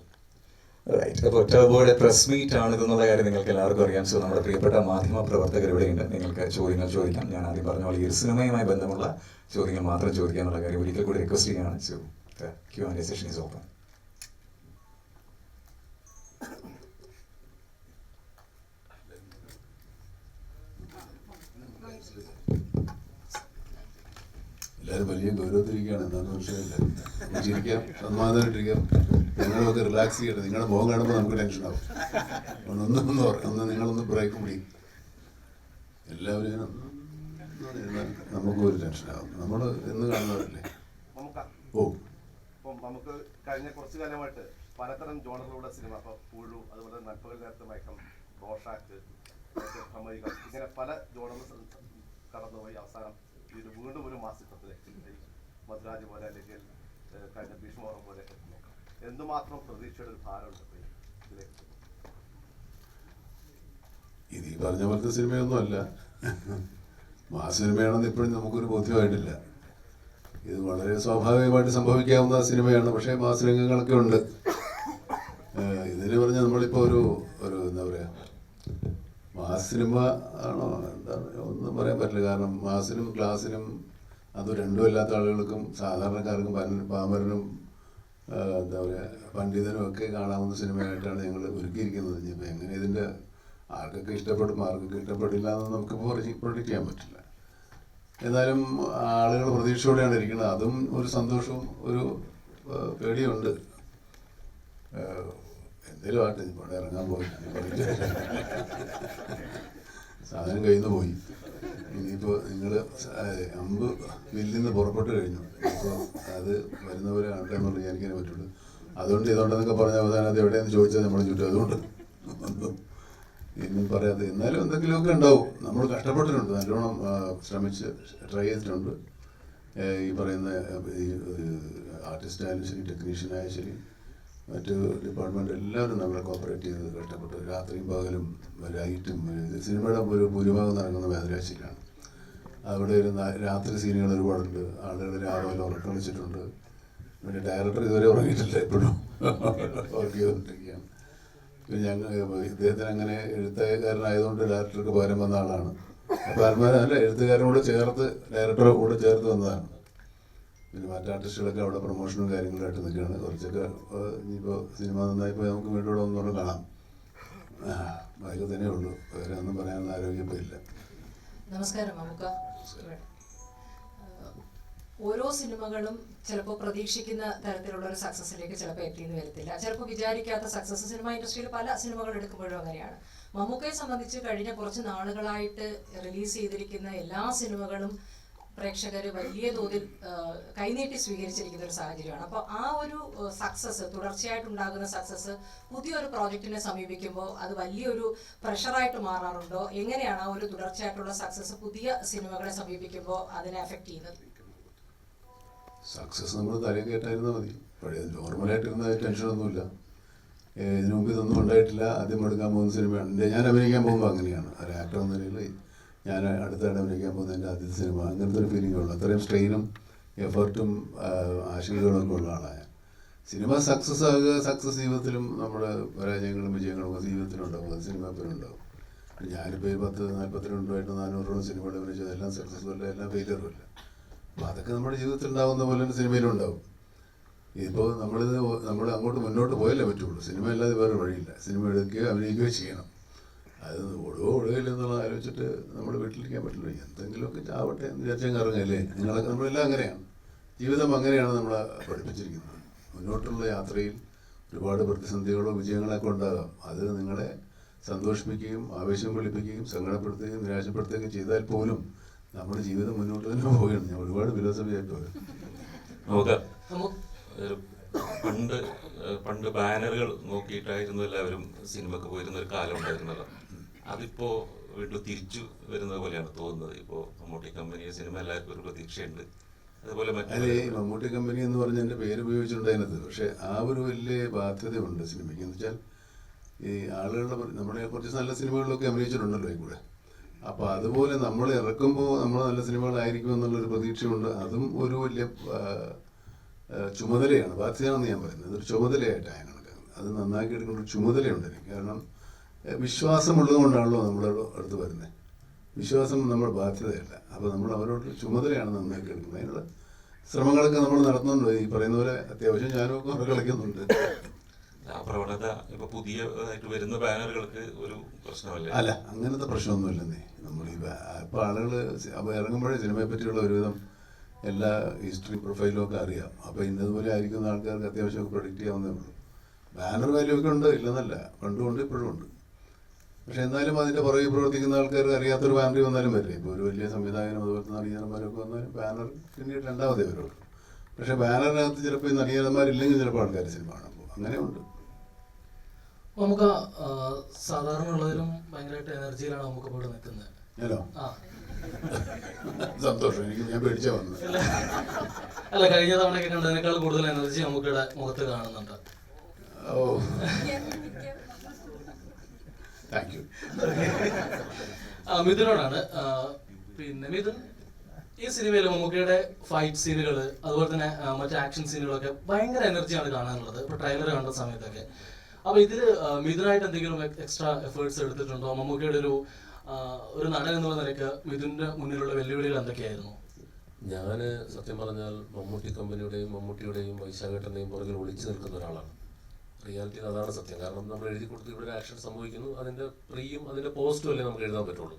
റൈറ്റ്. അപ്പോൾ ടർബോയുടെ പ്രസ് മീറ്റ് ആണ് ഇതെന്നുള്ള കാര്യം നിങ്ങൾക്ക് എല്ലാവർക്കും അറിയാം. സോ നമ്മുടെ പ്രിയപ്പെട്ട മാധ്യമ പ്രവർത്തകർ ഇവിടെയുണ്ട്. നിങ്ങൾക്ക് ചോദ്യങ്ങൾ ചോദിക്കാം. ഞാൻ ആദ്യം പറഞ്ഞ പോലെ ഈ ഒരു സിനിമയുമായി ബന്ധമുള്ള ചോദ്യങ്ങൾ മാത്രം ചോദിക്കാനുള്ള കാര്യം ഒരിക്കൽ കൂടി റിക്വസ്റ്റ് ചെയ്യുകയാണ്. So Q&A session is open. എല്ലാവരും വലിയ ഗൗരവത്തിരിക്കുകയാണ്. എന്താണെന്ന് മനസ്സിലായില്ല. ചിരിക്കാം, സമാധാനമായിട്ടിരിക്കാം, നിങ്ങളൊക്കെ റിലാക്സ് ചെയ്യട്ടെ. നിങ്ങളുടെ മുഖം കാണുമ്പോൾ നമുക്ക് ടെൻഷനാവും. ഒന്ന് നിങ്ങളൊന്ന് ബ്രേക്ക് പിടി. എല്ലാവരും നമുക്കും ഒരു ടെൻഷനാവും. നമ്മൾ എന്ന് കാണുന്നവരല്ലേ. ഇപ്പം നമുക്ക് കഴിഞ്ഞ കുറച്ചു കാലമായിട്ട് പലതരം ജോണറിലൂടെ സിനിമ, ഇപ്പോൾ പുഴു, അതുപോലെ നട്പകൽ നേരത്തെ മയക്കം, റോഷാക്ക്, ഭ്രമയുഗം, ഇങ്ങനെ പല ജോണറിൽ കടന്നുപോയി അവസാനം ഇത് വീണ്ടും ഒരു മാസികത്തിലേക്ക് മധുരാജ് പോലെ അല്ലെങ്കിൽ കഴിഞ്ഞ ഭീഷ്മോറം പോലെ നോക്കാം. എന്തുമാത്രം പ്രതീക്ഷയുടെ ഒരു ഭാരമുണ്ട് ഇതിലേക്ക്? ഇത് ഈ പറഞ്ഞ പോലത്തെ സിനിമയൊന്നും അല്ല. സിനിമയാണെന്ന് ഇപ്പോഴും നമുക്കൊരു ബോധ്യമായിട്ടില്ല. ഇത് വളരെ സ്വാഭാവികമായിട്ട് സംഭവിക്കാവുന്ന സിനിമയാണ്. പക്ഷേ മാസരംഗങ്ങളൊക്കെ ഉണ്ട്. ഇതിന് പറഞ്ഞാൽ നമ്മളിപ്പോൾ ഒരു എന്താ പറയുക, മാസ് സിനിമ ആണോ എന്താണ് ഒന്നും പറയാൻ പറ്റില്ല. കാരണം മാസിനും ക്ലാസ്സിനും അത് രണ്ടും അല്ലാത്ത ആളുകൾക്കും സാധാരണക്കാർക്കും പാമരനും എന്താ പറയുക പണ്ഡിതനും ഒക്കെ കാണാവുന്ന സിനിമയായിട്ടാണ് ഞങ്ങൾ ഒരുക്കിയിരിക്കുന്നത്. ഇനിയിപ്പോൾ എങ്ങനെ ഇതിൻ്റെ ആർക്കൊക്കെ ഇഷ്ടപ്പെടും ആർക്കൊക്കെ ഇഷ്ടപ്പെടില്ല എന്ന് നമുക്ക് പ്രൊഡിക്റ്റ് ചെയ്യാൻ പറ്റില്ല. എന്നാലും ആളുകൾ പ്രതീക്ഷയോടെയാണ് ഇരിക്കുന്നത്. അതും ഒരു സന്തോഷവും ഒരു പേടിയുണ്ട്. എന്തേലും ആട്ടെ, ഇവിടെ ഇറങ്ങാൻ പോയി സാധനം കയ്യിൽ നിന്ന് പോയി. ഇനിയിപ്പോൾ നിങ്ങൾ അമ്പ് വില്ലിൽ നിന്ന് പുറപ്പെട്ട് കഴിഞ്ഞു. അപ്പോൾ അത് വരുന്നവരെ ആട്ടെ എന്നുള്ള എനിക്കതിനെ പറ്റുള്ളൂ. അതുകൊണ്ട് ഇതുകൊണ്ടെന്നൊക്കെ പറഞ്ഞ അവസാനം അത് എവിടെയെന്ന് ചോദിച്ചാൽ നമ്മൾ ചുറ്റും. അതുകൊണ്ട് ഇന്നും പറയാതെ എന്നാലും എന്തെങ്കിലുമൊക്കെ ഉണ്ടാവും. നമ്മൾ കഷ്ടപ്പെട്ടിട്ടുണ്ട്, നല്ലോണം ശ്രമിച്ച് ട്രൈ ചെയ്തിട്ടുണ്ട്. ഈ പറയുന്ന ഈ ആർട്ടിസ്റ്റായാലും ശരി, ടെക്നീഷ്യനായാലും ശരി, മറ്റ് ഡിപ്പാർട്ട്മെൻറ്റ് എല്ലാവരും നമ്മളെ കോപ്പറേറ്റ് ചെയ്ത് കഷ്ടപ്പെട്ട് രാത്രിയും പകലും ലൈറ്റും. സിനിമയുടെ ഒരു ഭൂരിഭാഗം നടക്കുന്ന വേദരാശിയിലാണ്. അവിടെ ഒരു രാത്രി സീനുകൾ ഒരുപാടുണ്ട്. ആളുകൾ രാവിലെ ഉറക്കം വെച്ചിട്ടുണ്ട്. പിന്നെ ഡയറക്ടർ ഇതുവരെ ഉറങ്ങിയിട്ടില്ല, എപ്പോഴും വർക്ക് ചെയ്തുകൊണ്ടിരിക്കുകയാണ്. പിന്നെ ഞങ്ങൾ ഇദ്ദേഹത്തിന് അങ്ങനെ എഴുത്തുകാരനായതുകൊണ്ട് ഡയറക്ടർക്ക് പകരം വന്ന ആളാണ്. അപ്പോൾ അല്ല, എഴുത്തുകാരനോട് ചേർത്ത് ഡയറക്ടറെ കൂടെ ചേർത്ത് വന്നതാണ്. പിന്നെ മറ്റ് ആർട്ടിസ്റ്റുകളൊക്കെ അവിടെ പ്രൊമോഷനും കാര്യങ്ങളായിട്ട് നിൽക്കുകയാണ്. കുറച്ചൊക്കെ ഇനിയിപ്പോൾ സിനിമ നന്നായിപ്പോൾ നമുക്ക് വീണ്ടും ഇവിടെ ഒന്നുകൂടെ കാണാം. അതൊക്കെ തന്നെ ഉള്ളൂ. വേറെ ഒന്നും പറയാനൊന്നും ആരോഗ്യം ഇല്ല. നമസ്കാരം മമ്മുക്ക. ഓരോ സിനിമകളും ചിലപ്പോൾ പ്രതീക്ഷിക്കുന്ന തരത്തിലുള്ള ഒരു സക്സസിലേക്ക് ചിലപ്പോൾ എത്തിയെന്ന് വരത്തില്ല. ചിലപ്പോൾ വിചാരിക്കാത്ത സക്സസ് സിനിമ ഇൻഡസ്ട്രിയിൽ പല സിനിമകൾ എടുക്കുമ്പോഴും അങ്ങനെയാണ്. മമ്മൂക്കയെ സംബന്ധിച്ച് കഴിഞ്ഞ കുറച്ച് നാളുകളായിട്ട് റിലീസ് ചെയ്തിരിക്കുന്ന എല്ലാ സിനിമകളും പ്രേക്ഷകർ വലിയ തോതിൽ കൈനീട്ടി സ്വീകരിച്ചിരിക്കുന്ന ഒരു സാഹചര്യമാണ്. അപ്പോൾ ആ ഒരു സക്സസ്, തുടർച്ചയായിട്ടുണ്ടാകുന്ന സക്സസ് പുതിയൊരു പ്രോജക്റ്റിനെ സമീപിക്കുമ്പോൾ അത് വലിയൊരു പ്രഷറായിട്ട് മാറാറുണ്ടോ? എങ്ങനെയാണ് ആ ഒരു തുടർച്ചയായിട്ടുള്ള സക്സസ് പുതിയ സിനിമകളെ സമീപിക്കുമ്പോൾ അതിനെ അഫക്റ്റ് ചെയ്യുന്നത്? സക്സസ് നമ്മൾ തലയിൽ കേട്ടായിരുന്നാൽ മതി. പഴയ നോർമലായിട്ടിരുന്ന ടെൻഷനൊന്നുമില്ല. ഇതിനു മുമ്പ് ഇതൊന്നും ഉണ്ടായിട്ടില്ല. ആദ്യം എടുക്കാൻ പോകുന്ന സിനിമയാണ്. ഞാൻ അഭിനയിക്കാൻ പോകുമ്പോൾ അങ്ങനെയാണ്. ഒരു ആക്ടർ എന്ന നിലയിൽ ഞാൻ അടുത്താണ് അഭിനയിക്കാൻ പോകുന്നത്. എൻ്റെ ആദ്യത്തെ സിനിമ. അങ്ങനത്തെ ഒരു ഫീലിംഗ് ഉള്ളു. അത്രയും സ്ട്രെയിനും എഫർട്ടും ആശങ്കകളൊക്കെ ഉള്ള ആളാണ്. സിനിമ സക്സസ് ആകുക, സക്സസ് ജീവിതത്തിലും നമ്മുടെ പരാജയങ്ങളും വിജയങ്ങളും ഒക്കെ ജീവിതത്തിലുണ്ടാവും. അത് സിനിമ എപ്പോഴും ഉണ്ടാവും. ഞാനിപ്പോൾ 42 400 സിനിമകൾ അഭിനയിച്ചത് എല്ലാം സക്സസ്ഫുൾ അല്ല, എല്ലാം ഫെയിലിയറും അല്ല. അപ്പോൾ അതൊക്കെ നമ്മുടെ ജീവിതത്തിൽ ഉണ്ടാകുന്ന പോലെ തന്നെ സിനിമയിലും ഉണ്ടാവും. ഇപ്പോൾ നമ്മൾ അങ്ങോട്ട് മുന്നോട്ട് പോയല്ലേ പറ്റുള്ളൂ. സിനിമ അല്ലാതെ വേറെ വഴിയില്ല. സിനിമ എടുക്കുകയോ അഭിനയിക്കുകയോ ചെയ്യണം. അത് ഒടുകയില്ല എന്നുള്ളത് ആലോചിച്ചിട്ട് നമ്മൾ വീട്ടിലിരിക്കാൻ പറ്റില്ല. എന്തെങ്കിലുമൊക്കെ ആവട്ടെ എന്ന് വിചാരിച്ചാൽ ഇറങ്ങല്ലേ. നമ്മളെല്ലാം അങ്ങനെയാണ്. ജീവിതം അങ്ങനെയാണ് നമ്മളെ പഠിപ്പിച്ചിരിക്കുന്നത്. മുന്നോട്ടുള്ള യാത്രയിൽ ഒരുപാട് പ്രതിസന്ധികളോ വിജയങ്ങളൊക്കെ ഉണ്ടാകാം. അത് നിങ്ങളെ സന്തോഷിപ്പിക്കുകയും ആവേശം കൊള്ളിപ്പിക്കുകയും സങ്കടപ്പെടുത്തുകയും നിരാശപ്പെടുത്തുകയും ചെയ്താൽ പോലും നമ്മുടെ ജീവിതം മുന്നോട്ട് തന്നെ പോവുകയാണ്. ഞാൻ ഒരുപാട് ഫിലോസഫിയായിട്ട് പോയത്. പണ്ട് ബാനറുകൾ നോക്കിയിട്ടായിരുന്നു എല്ലാവരും സിനിമക്ക് പോയിരുന്ന ഒരു കാലം ഉണ്ടായിരുന്നല്ലോ. അതിപ്പോ വീണ്ടും തിരിച്ചു വരുന്നത് പോലെയാണ് തോന്നുന്നത്. ഇപ്പോൾ മമ്മൂട്ടി കമ്പനി സിനിമ എല്ലാവർക്കും ഒരു പ്രതീക്ഷയുണ്ട്. അതുപോലെ അതെ, മമ്മൂട്ടി കമ്പനി എന്ന് പറഞ്ഞ എൻ്റെ പേര് ഉപയോഗിച്ചിട്ടുണ്ട് അതിനകത്ത്. പക്ഷെ ആ ഒരു വലിയ ബാധ്യതയുണ്ട് സിനിമയ്ക്ക്. എന്ന് വെച്ചാൽ ഈ ആളുകളുടെ നമ്മുടെ കുറച്ച് നല്ല സിനിമകളിലൊക്കെ അഭിനയിച്ചിട്ടുണ്ടല്ലോ ഈ കൂടെ. അപ്പോൾ അതുപോലെ നമ്മൾ ഇറക്കുമ്പോൾ നമ്മൾ നല്ല സിനിമകളായിരിക്കും എന്നുള്ളൊരു പ്രതീക്ഷയുണ്ട്. അതും ഒരു വലിയ ചുമതലയാണ്. ബാധ്യതയാണെന്ന് ഞാൻ പറയുന്നത്. ഇതൊരു ചുമതലയായിട്ടാണ് ഞാൻ കണക്കാക്കുന്നത്. അത് നന്നാക്കി എടുക്കേണ്ട ഒരു ചുമതലയുണ്ട് എനിക്ക്. കാരണം വിശ്വാസമുള്ളത് കൊണ്ടാണല്ലോ നമ്മുടെ അടുത്ത് വരുന്നത്. വിശ്വാസം നമ്മുടെ ബാധ്യതയല്ല. അപ്പോൾ നമ്മൾ അവരോട് ചുമതലയാണ് നന്നാക്കി എടുക്കുന്നത്. അതിനുള്ള ശ്രമങ്ങളൊക്കെ നമ്മൾ നടത്തുന്നുണ്ട്. ഈ പറയുന്ന പോലെ അത്യാവശ്യം ഞാനൊക്കെ അവിടെ കളിക്കുന്നുണ്ട്. ആ പ്രവണത ഇപ്പൊ പുതിയതായിട്ട് വരുന്ന ബാനറുകൾക്ക് ഒരു പ്രശ്നമല്ല. അല്ല, അങ്ങനത്തെ പ്രശ്നമൊന്നുമില്ലെന്നേ. നമ്മൾ ഈ ഇപ്പോൾ ആളുകൾ ഇറങ്ങുമ്പോഴേ സിനിമയെ പറ്റിയുള്ള ഒരുവിധം എല്ലാ ഹിസ്റ്ററി പ്രൊഫൈലും ഒക്കെ അറിയാം. അപ്പോൾ ഇന്നതുപോലെ ആയിരിക്കുന്ന ആൾക്കാർക്ക് അത്യാവശ്യമൊക്കെ പ്രൊഡിക്റ്റ് ചെയ്യാവുന്നേ ഉള്ളൂ. ബാനർ വാല്യൂ ഒക്കെ ഉണ്ട്, ഇല്ലെന്നല്ല, പണ്ടുമുണ്ട് ഇപ്പോഴും ഉണ്ട്. പക്ഷെ എന്നാലും അതിൻ്റെ പുറകെ പ്രവർത്തിക്കുന്ന ആൾക്കാർ അറിയാത്തൊരു ബാനർ വന്നാലും വരില്ല. ഇപ്പോൾ ഒരു വലിയ സംവിധായകനും അതുപോലത്തെ നടീനന്മാരൊക്കെ വന്നാലും ബാനർ പിന്നീട് രണ്ടാമതേ വരുള്ളൂ. പക്ഷെ ബാനറിനകത്ത് ചിലപ്പോൾ ഈ നടീനന്മാരില്ലെങ്കിൽ ചിലപ്പോൾ ആൾക്കാർ സിനിമ കാണാൻ പോകും. അങ്ങനെയുണ്ട്. നമുക്ക് സാധാരണ ഉള്ളതിലും ഭയങ്കരമായിട്ട് എനർജിയിലാണ് നമുക്ക് ഇവിടെ നിൽക്കുന്നത്. ഞാനോ? സന്തോഷം. ഞാൻ പേടിച്ചാ വന്നത്. അല്ല, കഴിഞ്ഞ തവണയൊക്കെ കണ്ടതിനേക്കാൾ കൂടുതൽ എനർജി നമുക്ക് മുഖത്ത് കാണുന്നുണ്ട്. ഓ, താങ്ക് യു. മിഥുനോടാണ്. പിന്നെ മിഥുൻ, ഈ സിനിമയിൽ മമ്മൂക്കയുടെ ഫൈറ്റ് സീനുകൾ അതുപോലെ തന്നെ മറ്റു ആക്ഷൻ സീനുകളൊക്കെ ഭയങ്കര എനർജിയാണ് കാണാനുള്ളത്. ഇപ്പോൾ ട്രെയിലർ കണ്ട സമയത്തൊക്കെ. അപ്പോൾ ഇതിൽ മിഥുനായിട്ട് എന്തെങ്കിലും എക്സ്ട്രാ എഫേർട്സ് എടുത്തിട്ടുണ്ടോ? മമ്മൂക്കയുടെ ഒരു നടൻ എന്നുള്ള നിലയ്ക്ക് മിഥുൻ്റെ മുന്നിലുള്ള വെല്ലുവിളികൾ എന്തൊക്കെയായിരുന്നു? ഞാൻ സത്യം പറഞ്ഞാൽ മമ്മൂട്ടി കമ്പനിയുടെയും മമ്മൂട്ടിയുടെയും വൈശാഖേട്ടൻ്റെയും പുറകിൽ ഒളിച്ചു നിൽക്കുന്ന ഒരാളാണ്. റിയാലിറ്റിയിൽ അതാണ് സത്യം. കാരണം നമ്മൾ എഴുതി കൊടുത്ത് ഇവിടെ ആക്ഷൻ സംഭവിക്കുന്നു, അതിൻ്റെ പ്രീയും അതിൻ്റെ പോസ്റ്റും അല്ലേ നമുക്ക് എഴുതാൻ പറ്റുള്ളൂ.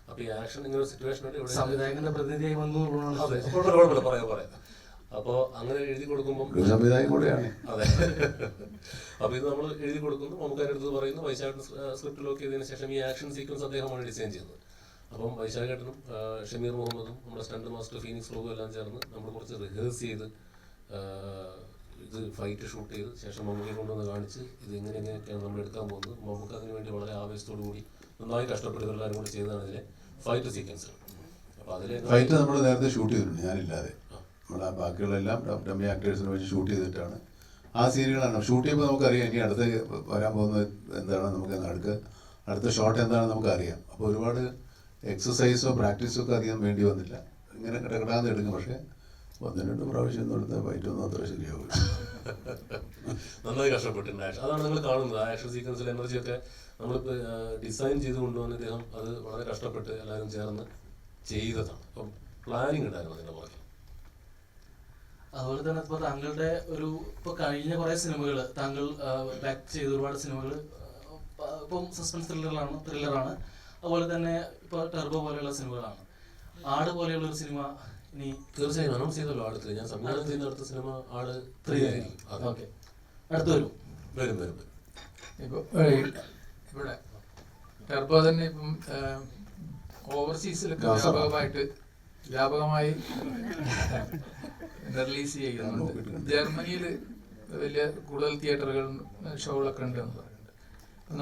അപ്പോൾ ഈ ആക്ഷൻ ഇങ്ങനെ ഒരു സിറ്റുവേഷൻ സംവിധായകന്റെ പ്രതിനിധിയായി വന്നു. കുഴപ്പമില്ല, പറയാം. അപ്പോൾ അങ്ങനെ എഴുതി കൊടുക്കുമ്പോൾ ഒരു സംവിധായകൻ കൂടെയാണ്. അതെ. അപ്പോൾ ഇത് നമ്മൾ എഴുതി കൊടുക്കുന്നു, നമുക്ക് അതിനടുത്ത് പറയുന്നു, വൈശാഖൻ സ്ക്രിപ്റ്റ് ലോക്ക് ചെയ്തതിന് ശേഷം ഈ ആക്ഷൻ സീക്വൻസ് അദ്ദേഹമാണ് ഡിസൈൻ ചെയ്തത്. അപ്പം വൈശാഖേട്ടനും ഷമീർ മുഹമ്മദും നമ്മുടെ സ്റ്റണ്ട് മാസ്റ്റർ ഫീനിക്സ് ഫ്ലോഗും എല്ലാം ചേർന്ന് നമ്മൾ കുറച്ച് റിഹേഴ്സ് ചെയ്ത് ഇത് ഫൈറ്റ് ഷൂട്ട് ചെയ്ത് ശേഷം മമ്മൂക്കെ കൊണ്ടുവന്ന് കാണിച്ച് ഇത് എങ്ങനെയൊക്കെയാണ് നമ്മൾ എടുക്കാൻ പോകുന്നത്. നമുക്ക് അതിന് വേണ്ടി വളരെ ആവേശത്തോടു കൂടി നന്നായി കഷ്ടപ്പെടുക എല്ലാവരും കൂടി ചെയ്തതാണ് ഇതിലെ ഫൈറ്റ് സീക്വൻസ്. അപ്പോൾ അതിൽ ഫൈറ്റ് നമ്മൾ നേരത്തെ ഷൂട്ട് ചെയ്തിട്ടുണ്ട്, ഞാനില്ലാതെ. നമ്മൾ ആ ബാക്കിയുള്ളെല്ലാം ഡമ്മി ആക്ടേഴ്സിനെ വെച്ച് ഷൂട്ട് ചെയ്തിട്ടാണ് ആ സീനുകളാണ് ഷൂട്ട് ചെയ്യുമ്പോൾ നമുക്കറിയാം ഇനി അടുത്ത് വരാൻ പോകുന്നത് എന്താണ്, നമുക്ക് അടുത്ത ഷോട്ട് എന്താണെന്ന് നമുക്കറിയാം. അപ്പോൾ ഒരുപാട് എക്സസൈസോ പ്രാക്ടീസോ ഒക്കെ അധികം വേണ്ടി വന്നില്ല. ഇങ്ങനെ കിടക്കാതെ എടുക്കും. പക്ഷേ 12 പ്രാവശ്യം ഒന്നും എടുത്താൽ ഫൈറ്റൊന്നും അത്ര ശരിയാവില്ല. നന്നായി കഷ്ടപ്പെട്ടിട്ടുണ്ട്. അതാണ് നിങ്ങൾ കാണുന്നത്. ആ ആക്ഷൻ സീക്വൻസിൽ എനർജിയൊക്കെ നമ്മളിപ്പോൾ ഡിസൈൻ ചെയ്ത് കൊണ്ടുവന്ന ഇദ്ദേഹം അത് വളരെ കഷ്ടപ്പെട്ട് എല്ലാവരും ചേർന്ന് ചെയ്തതാണ്. അപ്പം പ്ലാനിങ് ഉണ്ടായിരുന്നു അതിൻ്റെ പുറകെ. അതുപോലെ തന്നെ ഇപ്പോൾ താങ്കളുടെ ഇപ്പോൾ കഴിഞ്ഞ കുറേ സിനിമകൾ താങ്കൾ ബാക്ക് ചെയ്ത ഒരുപാട് സിനിമകൾ ഇപ്പം സസ്പെൻസ് ത്രില്ലറാണ്. അതുപോലെ തന്നെ ഇപ്പോൾ ടെർബോ പോലെയുള്ള സിനിമകളാണ്. ആട് പോലെയുള്ള ഒരു സിനിമ ഇനി തീർച്ചയായും അനൗൺസ് ചെയ്തല്ലോ. അടുത്ത് ഞാൻ സംവിധാനം ചെയ്യുന്ന അടുത്ത സിനിമ ആട് 3 ആയിരിക്കും. ഓക്കെ, അടുത്ത് വരും. ഇപ്പോൾ ഇവിടെ ടെർബോ തന്നെ ഇപ്പം ഓവർസീസിലൊക്കെ വ്യാപകമായി റിലീസ് ചെയ്യുന്നുണ്ട്. ജർമ്മനിയിൽ വലിയ കൂടുതൽ തിയേറ്ററുകളും ഷോകളൊക്കെ ഉണ്ട് എന്ന് പറയുന്നുണ്ട്.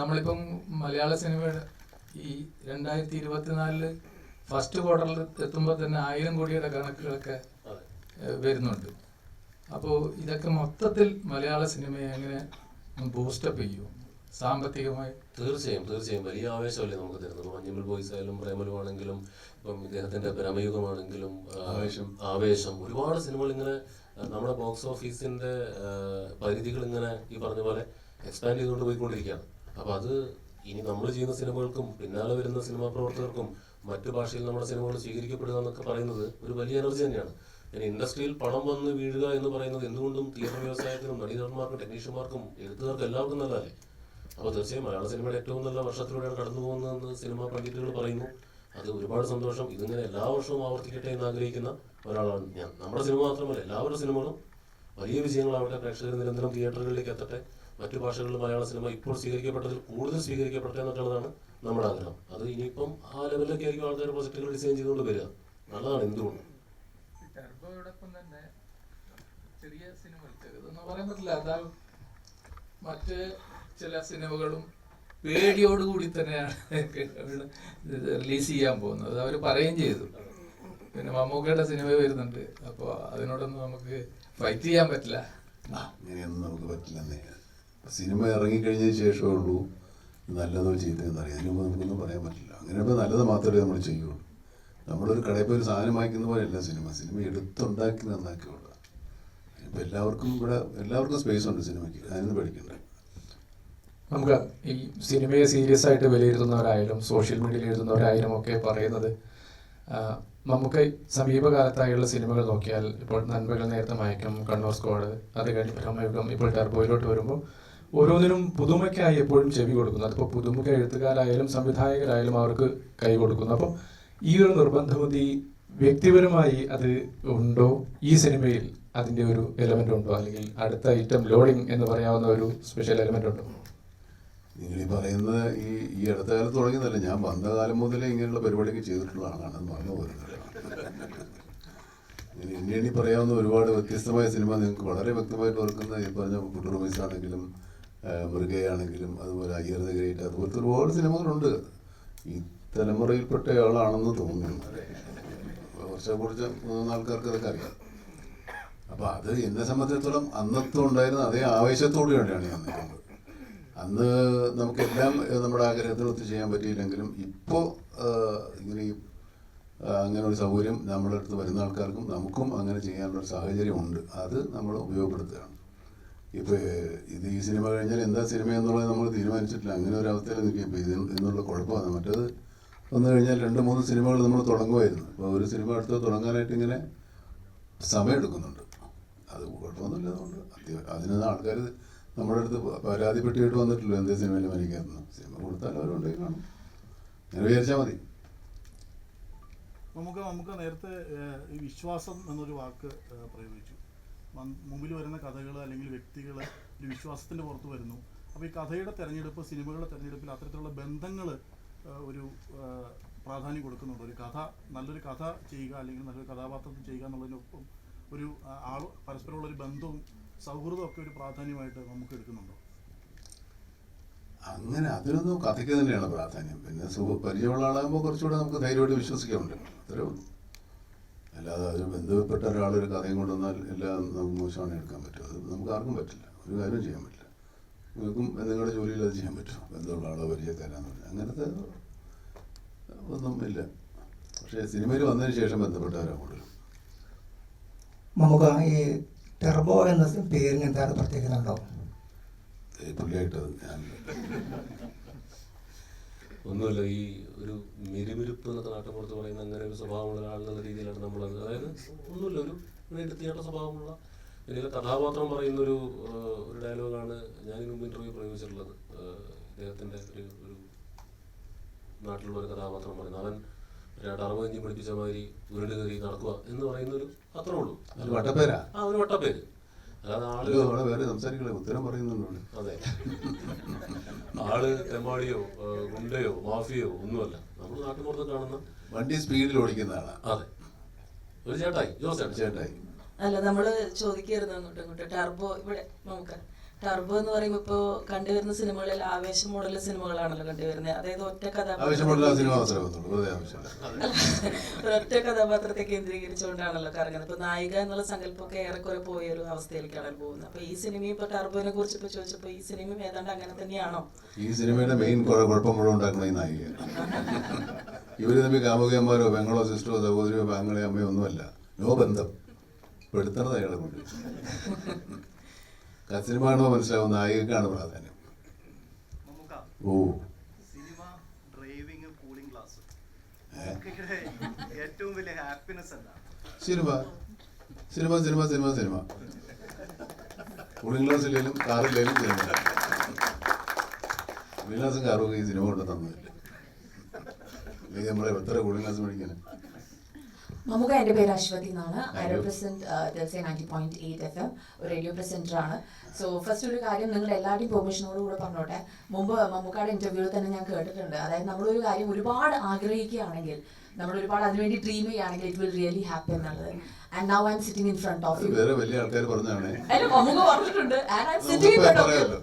നമ്മളിപ്പം മലയാള സിനിമയുടെ ഈ 2024 ഫസ്റ്റ് ക്വാർട്ടറിൽ എത്തുമ്പോൾ തന്നെ 1000 കോടിയുടെ കണക്കുകളൊക്കെ വരുന്നുണ്ട്. അപ്പോൾ ഇതൊക്കെ മൊത്തത്തിൽ മലയാള സിനിമയെ എങ്ങനെ ബൂസ്റ്റപ്പ് ചെയ്യും സാമ്പത്തികമായി? തീർച്ചയായും വലിയ ആവേശമല്ലേ നമുക്ക് തരുന്നത്. മഞ്ഞുമൽ ബോയ്സ് ആയാലും പ്രേമലു ആണെങ്കിലും ഇപ്പം ഇദ്ദേഹത്തിന്റെ ഭ്രമയുഗമാണെങ്കിലും ആവേശം ഒരുപാട് സിനിമകൾ ഇങ്ങനെ നമ്മുടെ ബോക്സ് ഓഫീസിന്റെ പരിധികൾ ഇങ്ങനെ ഈ പറഞ്ഞ പോലെ എക്സ്പാൻഡ് ചെയ്തുകൊണ്ട് പോയിക്കൊണ്ടിരിക്കുകയാണ്. അപ്പോൾ അത് ഇനി നമ്മൾ ചെയ്യുന്ന സിനിമകൾക്കും പിന്നാലെ വരുന്ന സിനിമാ പ്രവർത്തകർക്കും മറ്റു ഭാഷയിൽ നമ്മുടെ സിനിമകൾ സ്വീകരിക്കപ്പെടുക എന്നൊക്കെ പറയുന്നത് ഒരു വലിയ എനർജി തന്നെയാണ്. പിന്നെ ഇൻഡസ്ട്രിയിൽ പണം വന്ന് വീഴുക എന്ന് പറയുന്നത് എന്തുകൊണ്ടും തിയേറ്റർ വ്യവസായത്തിനും നടീനടന്മാർക്കും ടെക്നീഷ്യന്മാർക്കും എഴുത്തുകാർക്കും എല്ലാവർക്കും നല്ലതല്ലേ. അപ്പോൾ തീർച്ചയായും മലയാള സിനിമയുടെ ഏറ്റവും നല്ല വർഷത്തിലൂടെയാണ് കടന്നു പോകുന്നതെന്ന് സിനിമാ പണ്ഡിറ്റുകൾ പറയുന്നു. അത് ഒരുപാട് സന്തോഷം. ഇതിങ്ങനെ എല്ലാ വർഷവും ആവർത്തിക്കട്ടെ എന്ന് ആഗ്രഹിക്കുന്ന ഒരാളാണ് ഞാൻ. നമ്മുടെ സിനിമ മാത്രമല്ല, എല്ലാവരുടെ സിനിമകളും വലിയ വിജയങ്ങളാവട്ടെ, പ്രേക്ഷകർ നിരന്തരം തിയേറ്ററുകളിലേക്ക് എത്തട്ടെ, മറ്റു ഭാഷകളിൽ മലയാള സിനിമ ഇപ്പോൾ സ്വീകരിക്കപ്പെട്ടതിൽ കൂടുതൽ സ്വീകരിക്കപ്പെട്ടെ എന്നുള്ളതാണ് നമ്മുടെ ആഗ്രഹം. അത് ഇനിയിപ്പം ആ ലെവലിലൊക്കെ ആയിരിക്കും ആൾക്കാർ പ്രൊജക്റ്റുകൾ ഡിസൈൻ ചെയ്തുകൊണ്ട് വരിക. നല്ലതാണ്. എന്തുകൊണ്ട് ടെർബോയോടൊപ്പം തന്നെ ചെറിയ സിനിമകൾ, ചെറുതെന്ന് പറയാൻ പറ്റില്ല, അതാ മറ്റ് ചില സിനിമകളും പേടിയോടുകൂടി തന്നെയാണ് റിലീസ് ചെയ്യാൻ പോകുന്നത്. അവർ പറയുകയും ചെയ്തു. പിന്നെ മമ്മൂക്കയുടെ സിനിമ വരുന്നുണ്ട്. അപ്പോൾ അതിനോടൊന്നും നമുക്ക് ഫൈറ്റ് ചെയ്യാൻ പറ്റില്ല. അങ്ങനെയൊന്നും നമുക്ക് പറ്റില്ലെന്നേ. സിനിമ ഇറങ്ങിക്കഴിഞ്ഞതിന് ശേഷമേ ഉള്ളൂ നല്ലതോ ചീത്തയെന്ന് അറിയാം. അതിന് മുമ്പ് നമുക്കൊന്നും പറയാൻ പറ്റില്ല. അങ്ങനെ ഇപ്പോൾ നല്ലത് മാത്രമേ നമ്മൾ ചെയ്യുള്ളൂ. നമ്മളൊരു കടയിൽ പോയി ഒരു സാധനം വാങ്ങിക്കുന്ന പോലെയല്ല സിനിമ എടുത്തുണ്ടാക്കി നന്നാക്കിയുള്ളൂ. ഇപ്പോൾ എല്ലാവർക്കും സ്പേസ് ഉണ്ട് സിനിമയ്ക്ക്. അതിനൊന്നും പേടിക്കണ്ട. നമുക്ക് ഈ സിനിമയെ സീരിയസ് ആയിട്ട് വിലയിരുത്തുന്നവരായാലും സോഷ്യൽ മീഡിയയിൽ എഴുതുന്നവരായാലും ഒക്കെ പറയുന്നത് നമുക്ക് സമീപകാലത്തായുള്ള സിനിമകൾ നോക്കിയാൽ ഇപ്പോൾ നന്മകൾ നേരത്തെ മയക്കം, കണ്ണൂർ സ്ക്വാഡ്, അത് കഴിഞ്ഞ് ഭ്രമയുഗം, ഇപ്പോൾ ടെർബോയിലോട്ട് വരുമ്പോൾ ഓരോന്നിനും പുതുമയ്ക്കായി എപ്പോഴും ചെവി കൊടുക്കുന്നു. അതിപ്പോൾ പുതുമുഖ എഴുത്തുകാരായാലും സംവിധായകരായാലും അവർക്ക് കൈ കൊടുക്കുന്നു. അപ്പം ഈ ഒരു നിർബന്ധബുദ്ധി വ്യക്തിപരമായി അത് ഉണ്ടോ? ഈ സിനിമയിൽ അതിൻ്റെ ഒരു എലമെൻ്റ് ഉണ്ടോ? അല്ലെങ്കിൽ അടുത്ത ഐറ്റം ലോഡിങ് എന്ന് പറയാവുന്ന ഒരു സ്പെഷ്യൽ എലമെൻ്റ് ഉണ്ടോ? നിങ്ങൾ ഈ പറയുന്നത് ഈ അടുത്ത കാലത്ത് തുടങ്ങിയതല്ല. ഞാൻ വന്ന കാലം മുതലേ ഇങ്ങനെയുള്ള പരിപാടിയൊക്കെ ചെയ്തിട്ടുള്ള ആളാണ്. അത് മറന്നു പോരുന്നത്. എണ്ണി പറയാവുന്ന ഒരുപാട് വ്യത്യസ്തമായ സിനിമ നിങ്ങൾക്ക് വളരെ വ്യക്തമായിട്ട് ഓർക്കുന്ന ഈ പറഞ്ഞ കുട്ടുറുമീസ് ആണെങ്കിലും മൃഗയാണെങ്കിലും അതുപോലെ അയ്യർ ദ ഗ്രേറ്റ്, അതുപോലത്തെ ഒരുപാട് സിനിമകളുണ്ട്. ഈ തലമുറയിൽപ്പെട്ട ആളാണെന്ന് തോന്നുന്നു. കുറച്ച് ആൾക്കാർക്ക് അതൊക്കെ അറിയാം. അപ്പോൾ അത് എന്നെ സംബന്ധിച്ചിടത്തോളം അന്നത്തെ ഉണ്ടായിരുന്ന അതേ ആവേശത്തോടെയാണ് ഞാൻ നിൽക്കുന്നത്. അന്ന് നമുക്കെല്ലാം നമ്മുടെ ആഗ്രഹത്തിനൊത്ത് ചെയ്യാൻ പറ്റിയില്ലെങ്കിലും ഇപ്പോൾ ഇങ്ങനെ അങ്ങനെ ഒരു സൗകര്യം നമ്മുടെ അടുത്ത് വരുന്ന ആൾക്കാർക്കും നമുക്കും അങ്ങനെ ചെയ്യാനുള്ളൊരു സാഹചര്യം ഉണ്ട്. അത് നമ്മൾ ഉപയോഗപ്പെടുത്തുകയാണ്. ഇപ്പോൾ ഈ സിനിമ കഴിഞ്ഞാൽ എന്താ സിനിമ എന്നുള്ളത് നമ്മൾ തീരുമാനിച്ചിട്ടില്ല. അങ്ങനെ ഒരു അവസ്ഥയിൽ നിൽക്കുക. ഇപ്പോൾ എന്നുള്ള കുഴപ്പമാണ്. മറ്റേത് വന്നു കഴിഞ്ഞാൽ 2-3 സിനിമകൾ നമ്മൾ തുടങ്ങുമായിരുന്നു. ഇപ്പോൾ ഒരു സിനിമ അടുത്ത് തുടങ്ങാനായിട്ട് ഇങ്ങനെ സമയമെടുക്കുന്നുണ്ട്. അത് കുഴപ്പമൊന്നുമില്ല. അതുകൊണ്ട് അതിന് ആൾക്കാർ നമ്മുടെ അടുത്ത് പരാതിപ്പെട്ടിട്ട് വന്നിട്ടില്ല എന്തേ സിനിമയിൽ മരിക്കാറുണ്ട്. സിനിമ കൊടുത്താൽ അവരുണ്ടെങ്കിൽ കാണും. അങ്ങനെ വിചാരിച്ചാൽ മതി. നമുക്ക് നേരത്തെ ഈ വിശ്വാസം എന്നൊരു വാക്ക് പ്രയോഗിച്ചു. മുമ്പിൽ വരുന്ന കഥകൾ അല്ലെങ്കിൽ വ്യക്തികൾ ഒരു വിശ്വാസത്തിൻ്റെ പുറത്ത് വരുന്നു. അപ്പോൾ ഈ കഥയുടെ തിരഞ്ഞെടുപ്പ്, സിനിമകളുടെ തിരഞ്ഞെടുപ്പിൽ അത്തരത്തിലുള്ള ബന്ധങ്ങൾ ഒരു പ്രാധാന്യം കൊടുക്കുന്നുണ്ട്. ഒരു കഥ, നല്ലൊരു കഥ ചെയ്യുക അല്ലെങ്കിൽ നല്ലൊരു കഥാപാത്രത്തെ ചെയ്യുക എന്നുള്ളതിനൊപ്പം ഒരു പരസ്പരമുള്ളൊരു ബന്ധവും സൗഹൃദവും ഒക്കെ ഒരു പ്രാധാന്യമായിട്ട് നമുക്ക് എടുക്കുന്നുണ്ടോ? അങ്ങനെ അതിനൊന്നും കഥയ്ക്ക് തന്നെയാണ് പ്രാധാന്യം. പിന്നെ പരിചയമുള്ള ആളാകുമ്പോൾ കുറച്ചുകൂടെ നമുക്ക് ധൈര്യമായിട്ട് വിശ്വസിക്കാമല്ലോ, അത്രേ ഉള്ളൂ. അല്ലാതെ അതിന് ബന്ധപ്പെട്ട ഒരാളൊരു കഥയും കൊണ്ടുവന്നാൽ എല്ലാം നമുക്ക് മോശമാണ് എടുക്കാൻ പറ്റും. അത് നമുക്ക് ആർക്കും പറ്റില്ല, ഒരു കാര്യവും ചെയ്യാൻ പറ്റില്ല. നിങ്ങൾക്കും നിങ്ങളുടെ ജോലിയിൽ അത് ചെയ്യാൻ പറ്റും, ബന്ധമുള്ള ആളോ പരിചയക്കാരാന്ന് പറഞ്ഞാൽ അങ്ങനത്തെ ഒന്നും ഇല്ല. പക്ഷേ സിനിമയിൽ വന്നതിന് ശേഷം ബന്ധപ്പെട്ടവരാണ് കൂടുതലും. നമുക്ക് ഈ ടെർബോ എന്ന പേരിന് എന്താണ് പ്രത്യേകത ഉണ്ടാവും? പുള്ളിയായിട്ടത് ഞാൻ ഒന്നുമില്ല, ഈ ഒരു മിരുമിരുപ്പ് എന്നൊക്കെ നാട്ടുമ്പുറത്ത് പറയുന്ന അങ്ങനെ ഒരു സ്വഭാവമുള്ള ഒരാളെന്നുള്ള രീതിയിലാണ് നമ്മളത്. അതായത് ഒന്നുമില്ല, ഒരു എടുത്തിയാട്ട സ്വഭാവമുള്ള ഇതിലെ കഥാപാത്രം പറയുന്ന ഒരു ഡയലോഗാണ് ഞാൻ മുമ്പ് ഇൻ്റർവ്യൂ പ്രയോഗിച്ചിട്ടുള്ളത്. ഇദ്ദേഹത്തിൻ്റെ ഒരു നാട്ടിലുള്ള ഒരു കഥാപാത്രം പറയുന്നത്, അവൻ ഒരു 60 പഠിപ്പിച്ച മാതിരി ഉരുണ്ട് കയറി നടക്കുക എന്ന് പറയുന്നൊരു അത്രേ ഉള്ളൂ. വട്ടപ്പേരാ? ആ, ഒരു വട്ടപ്പേര്. അല്ലാതെ വേറെ സംസാരിക്കണേ, ഉത്തരം പറയുന്നുണ്ട്. അതെ, ആള് തെമ്മാടിയോ ഗുണ്ടയോ മാഫിയോ ഒന്നുമല്ല, നമ്മൾ നാട്ടുമ്പുറത്ത് കാണുന്ന വണ്ടി സ്പീഡിൽ ഓടിക്കുന്ന ആളാണ്. അതെ, ഒരു ചേട്ടായി, ജോസ് ചേട്ടായി. അല്ല, നമ്മള് ചോദിക്കായിരുന്നു അങ്ങോട്ടും ഇങ്ങോട്ടും. ടർബോ ഇവിടെ നമുക്ക് ടർബോ എന്ന് പറയുമ്പോൾ ഇപ്പോൾ കണ്ടുവരുന്ന സിനിമകളിൽ ആവേശം മോഡൽ സിനിമകളാണല്ലോ കണ്ടുവരുന്നത്. അതായത് ഒറ്റ ഒരൊറ്റ കഥാപാത്രത്തെ കേന്ദ്രീകരിച്ചുകൊണ്ടാണല്ലോ കറങ്ങുന്നത്. ഇപ്പൊ നായിക എന്നുള്ള സങ്കല്പമൊക്കെ ഏറെക്കുറെ പോയ ഒരു അവസ്ഥയിലേക്കാണ് പോകുന്നത്. അപ്പൊ ഈ സിനിമയും ഇപ്പൊ ടർബോനെ കുറിച്ച് ഇപ്പൊ ചോദിച്ചപ്പോ ഈ സിനിമയും ഏതാണ്ട് അങ്ങനെ തന്നെയാണോ? ഈ സിനിമയുടെ മെയിൻ കുഴപ്പം മുഴുവൻ ഉണ്ടാക്കുന്ന ഈ നായിക. ഇവര് തമ്മിൽ കാമുകന്മാരോ പെങ്ങളോ സിസ്റ്ററോ സഹോദരിയോ പെങ്ങളെ അമ്മയോ ഒന്നുമല്ല, നോ ബന്ധം. പെടുത്തണത് അയാളെ കൊണ്ട്. സിനിമ കാണുമ്പോൾ മനസ്സിലാവും നായികക്കാണ് പ്രാധാന്യം. ഓ, സിനിമ, ഡ്രൈവിംഗ്, കൂളിംഗ് ഗ്ലാസ്, ഏറ്റവും വലിയ ഹാപ്പിനെസ് എന്താണ്? Cinema cinema cinema cinema cinema. Cooling glass ഇല്ലെങ്കിലും കാറില്ലെങ്കിലും സിനിമ. കൂളിംഗ് ഗ്ലാസും കാറും ഈ സിനിമ കൊണ്ട് തന്നില്ല, അല്ലെങ്കിൽ നമ്മളെ എത്ര കൂളിംഗ് ഗ്ലാസ് മേടിക്കാനും. നമുക്ക് എൻ്റെ പേര് അശ്വതി എന്നാണ്. ഐ റെപ്രസെൻറ്റ് ദിവസം 90.8 FM, ഒരു റേഡിയോ പ്രസൻറ്ററാണ്. സോ ഫസ്റ്റ് ഒരു കാര്യം നിങ്ങൾ എല്ലാവരുടെയും പെർമിഷനോട് കൂടെ പറഞ്ഞോട്ടെ. മുമ്പ് മമ്മൂക്കായുടെ ഇൻ്റർവ്യൂവിൽ തന്നെ ഞാൻ കേട്ടിട്ടുണ്ട്, അതായത് നമ്മളൊരു കാര്യം ഒരുപാട് ആഗ്രഹിക്കുകയാണെങ്കിൽ, നമ്മൾ ഒരുപാട് അതിനുവേണ്ടി ഡ്രീം ചെയ്യുകയാണെങ്കിൽ ഇറ്റ് വിൽ റിയലി ഹാപ്പൻ എന്നുള്ളത്. And now I am sitting in front of you. വേറെ വലിയ ആൾക്കാർ പറഞ്ഞാണ്, മമ്മൂക്ക പറഞ്ഞിട്ടുണ്ട്. And I am sitting in front of you.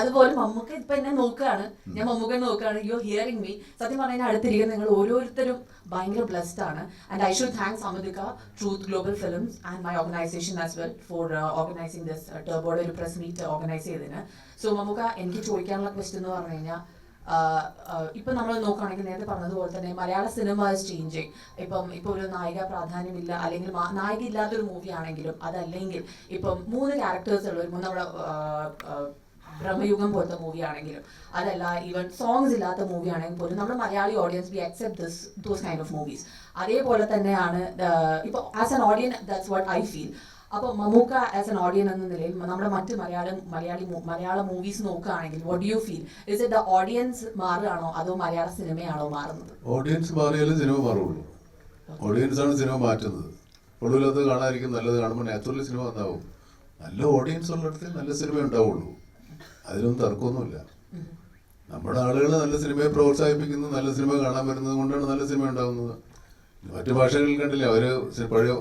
അതുപോലെ മമ്മൂക്ക ഇപ്പൊ എന്നെ നോക്കുകയാണ്, ഞാൻ മമ്മൂക്കനെ നോക്കുകയാണ്. You are hearing me. സത്യം പറഞ്ഞാൽ അടുത്തിരിക്കുന്ന നിങ്ങൾ ഓരോരുത്തരും ഭയങ്കര ബ്ലെസ്ഡ് ആണ്. ആൻഡ് ഐ ഷുഡ് താങ്ക് സമദിക, Truth Global Films and my organisation as well for organising this ടർബോയുടെ ഒരു പ്രസ് മീറ്റ് ഓർഗനൈസ് ചെയ്തതിന്. സോ മമ്മൂക്ക, എനിക്ക് ചോദിക്കാനുള്ള ക്വസ്റ്റ്യൻ എന്ന് പറഞ്ഞു കഴിഞ്ഞാൽ, ഇപ്പം നമ്മൾ നോക്കുകയാണെങ്കിൽ നേരത്തെ പറഞ്ഞതുപോലെ തന്നെ മലയാള സിനിമ ഇസ് ചേഞ്ചിങ്. ഇപ്പം ഒരു നായിക പ്രാധാന്യമില്ല, അല്ലെങ്കിൽ നായിക ഇല്ലാത്തൊരു മൂവി ആണെങ്കിലും, അതല്ലെങ്കിൽ ഇപ്പം 3 ക്യാരക്ടേഴ്സ് ഉള്ള ഒരു നമ്മുടെ ബ്രഹ്മയുഗം പോലത്തെ മൂവി ആണെങ്കിലും, അതല്ല ഈവൻ സോങ്സ് ഇല്ലാത്ത മൂവി ആണെങ്കിൽ പോലും നമ്മുടെ Malayali audience V accept those kind of movies. അതേപോലെ തന്നെയാണ് ഇപ്പോൾ as an audience that's what I feel. അപ്പോൾ മമ്മൂക്ക ആസ് എൻ ഓഡിയൻ എന്ന നിലയിൽ നമ്മുടെ മറ്റ് മലയാള മൂവീസ് നോക്കുകയാണെങ്കിൽ what do you feel? Is it the audience മാറുകയാണോ അതോ മലയാള സിനിമയാണോ മാറുന്നത്? ഓഡിയൻസ് മാറിയാലും സിനിമ മാറുള്ളൂ. ഓഡിയൻസ് ആണ് സിനിമ മാറ്റുന്നത്. ഒടുവിലത് കാണാതിരിക്കും, നല്ലത് കാണുമ്പോൾ നാച്ചുറലി സിനിമ ഉണ്ടാവും. നല്ല ഓഡിയൻസ് ഉള്ളിടത്ത് നല്ല സിനിമ ഉണ്ടാവുള്ളൂ, അതിലൊന്നും തർക്കമൊന്നുമില്ല. നമ്മുടെ ആളുകൾ നല്ല സിനിമയെ പ്രോത്സാഹിപ്പിക്കുന്നു, നല്ല സിനിമ കാണാൻ വരുന്നത് കൊണ്ടാണ് നല്ല സിനിമ ഉണ്ടാകുന്നത്. മറ്റു ഭാഷകളിൽ കണ്ടില്ലേ,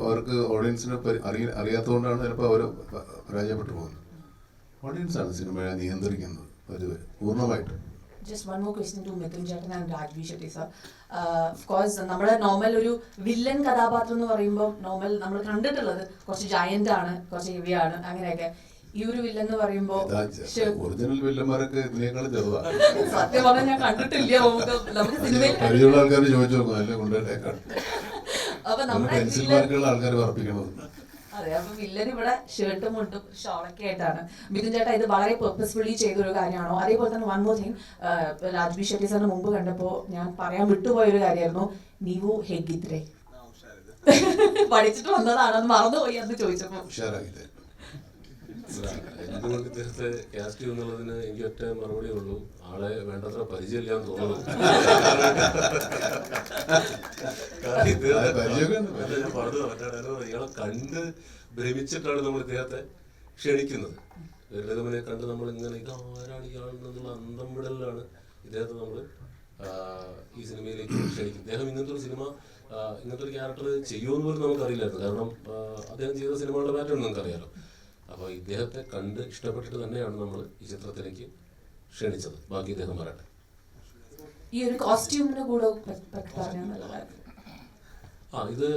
അവർക്ക് ഓഡിയൻസിനെ അറിയാത്തതുകൊണ്ടാണ് ചിലപ്പോൾ അവർ പരാജയപ്പെട്ടു പോകുന്നത്. ഓഡിയൻസാണ് സിനിമയെ നിയന്ത്രിക്കുന്നത് പൊതുവെ പൂർണ്ണമായിട്ടും. Just one more question to Mithun Chetan and Rajvi Shetty sir. Of course, നമ്മുടെ നോർമൽ ഒരു വില്ലൻ കഥാപാത്രം എന്ന് പറയുമ്പോൾ നോർമൽ നമ്മൾ കണ്ടിട്ടുള്ളത് കുറച്ച് ജയന്റ് ആണ്, കുറച്ച് ഹെവി ആണ്, അങ്ങനെയൊക്കെ. ഈ ഒരു വില്ലൻ എന്ന് പറയുമ്പോൾ ഒറിജിനൽ വില്ലന്മാരൊക്കെ ഇതിനേക്കാൾ ചെറുതാണ്. സത്യം പറഞ്ഞാൽ ഞാൻ കണ്ടിട്ടില്ല. നമുക്ക് സിനിമയിൽ പരിചയമുള്ള ആൾക്കാർ ചോദിച്ചു നോക്കും, നല്ല കൊണ്ടുപോയേക്കാൾ അപ്പൊ നമ്മുടെ പെൻസിൽ മാർക്കുള്ള ആൾക്കാർ പറപ്പിക്കണത്. അതെ, അപ്പൊ വില്ലൻ ഇവിടെ ഷർട്ടും മുണ്ടും ഷോളൊക്കെ ആയിട്ടാണ്. മിഥുൻ ചേട്ടാ, ഇത് വളരെ പെർപ്പസ്ഫുള്ളി ചെയ്തൊരു കാര്യമാണോ? അതേപോലെ തന്നെ one more thing, Raj B Shetty സാറിന് മുമ്പ് കണ്ടപ്പോൾ ഞാൻ പറയാൻ വിട്ടുപോയൊരു കാര്യമായിരുന്നു, നീവു ഹെഗിത്രേ പഠിച്ചിട്ട് വന്നതാണോ, അത് മറന്നുപോയി അന്ന് ചോദിച്ചപ്പോ. എന്തുകൊണ്ട് ഇദ്ദേഹത്തെ കാസ്റ്റ് ചെയ്യുന്നുള്ളതിന് എനിക്ക് ഒറ്റ മറുപടി ഉള്ളൂ, ആളെ വേണ്ടത്ര പരിചയമില്ലാന്ന് തോന്നുന്നു. ഞാൻ പറഞ്ഞു ഇയാളെ കണ്ട് ഭ്രമിച്ചിട്ടാണ് നമ്മൾ ഇദ്ദേഹത്തെ ക്ഷണിക്കുന്നത്. ലളിതമനെ കണ്ട് നമ്മൾ ഇങ്ങനെ ഇത് ആരാണ് ഇയാളെന്നുള്ള അന്തം വിടലിലാണ് ഇദ്ദേഹത്തെ നമ്മൾ ഈ സിനിമയിലേക്ക് ക്ഷണിക്കും. ഇദ്ദേഹം ഇങ്ങനത്തെ ഒരു സിനിമ, ഇങ്ങനത്തെ ഒരു ക്യാരക്ടർ ചെയ്യുമെന്ന് പോലും നമുക്കറിയില്ലായിരുന്നു. കാരണം അദ്ദേഹം ചെയ്ത സിനിമകളുടെ പാറ്റേൺ നമുക്കറിയാലോ. അപ്പോൾ ഇദ്ദേഹത്തെ കണ്ട് ഇഷ്ടപ്പെട്ടിട്ട് തന്നെയാണ് നമ്മൾ ഈ ചിത്രത്തിലേക്ക് ക്ഷണിച്ചത്. ബാക്കി ഇദ്ദേഹം പറയട്ടെ. ഈ ഒരു കോസ്റ്റ്യൂമിന് കൂടെ ഇത്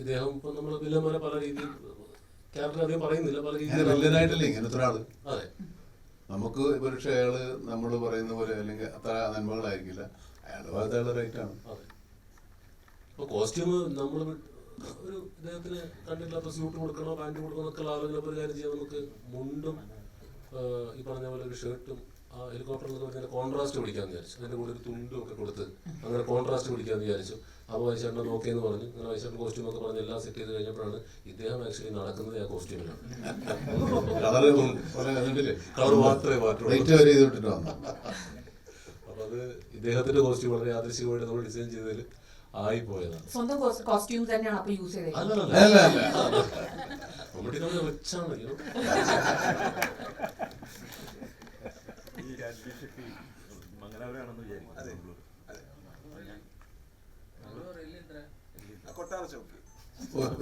ഇദ്ദേഹം ഇപ്പൊ നമ്മൾ വില്ലന്മാരെ പല രീതിയിൽ ക്യാരക്ടർ അധികം പറയുന്നില്ല, പല രീതിയിൽ വില്ലനായിട്ടല്ലേ ഇങ്ങനത്തെ ഒരാള്. അതെ, നമുക്ക് പക്ഷെ അയാള് നമ്മൾ പറയുന്ന പോലെ അല്ലെങ്കിൽ അത്ര നന്മകളായിരിക്കില്ല, അയാളുടെ ഭാഗത്ത് അയാളുടെ റൈറ്റാണ്. അതെ. ഇപ്പൊ കോസ്റ്റ്യൂം നമ്മൾ ഒരു ഇദ്ദേഹത്തിന് കണ്ടിട്ടില്ലാത്ത സ്യൂട്ട് കൊടുക്കണോ പാൻറ് കൊടുക്കണോ ഒക്കെ ആളുകളൊക്കെ ഒരു കാര്യം ചെയ്യാൻ നമുക്ക് മുണ്ടും ഈ പറഞ്ഞ പോലെ ഒരു ഷർട്ടും ഹെലികോപ്റ്ററിൽ നിന്ന് പറഞ്ഞാൽ കോൺട്രാസ്റ്റ് പിടിക്കാന്ന് വിചാരിച്ചു. അതിന്റെ കൂടെ ഒരു തുണ്ടും ഒക്കെ കൊടുത്ത് അങ്ങനെ കോൺട്രാസ്റ്റ് പിടിക്കാന്ന് വിചാരിച്ചു. അപ്പോൾ വൈശേട്ടനെ നോക്കിയെന്ന് പറഞ്ഞു. അങ്ങനെ വൈശേട്ടൻ കോസ്റ്റ്യൂം ഒക്കെ പറഞ്ഞ് എല്ലാം സെറ്റ് ചെയ്ത് കഴിഞ്ഞപ്പോഴാണ് ഇദ്ദേഹം ആക്ച്വലി നടക്കുന്നത് ആ കോസ്റ്റ്യൂമിലാണ്. കളർ മാത്രമേ മാറ്റുള്ളൂ. അപ്പൊ അത് ഇദ്ദേഹത്തിന്റെ കോസ്റ്റ്യൂം വളരെ യാദൃശ്ചികമായിട്ട് നമ്മൾ ഡിസൈൻ ചെയ്തതിൽ ആയിപ്പോയതാണ്. സ്വന്തം കോസ്റ്റ്യൂം തന്നെയാണ് അപ്പൊ യൂസ് ചെയ്തത്? മമ്മൂട്ടി നമ്മൾ റിച്ചാണ്.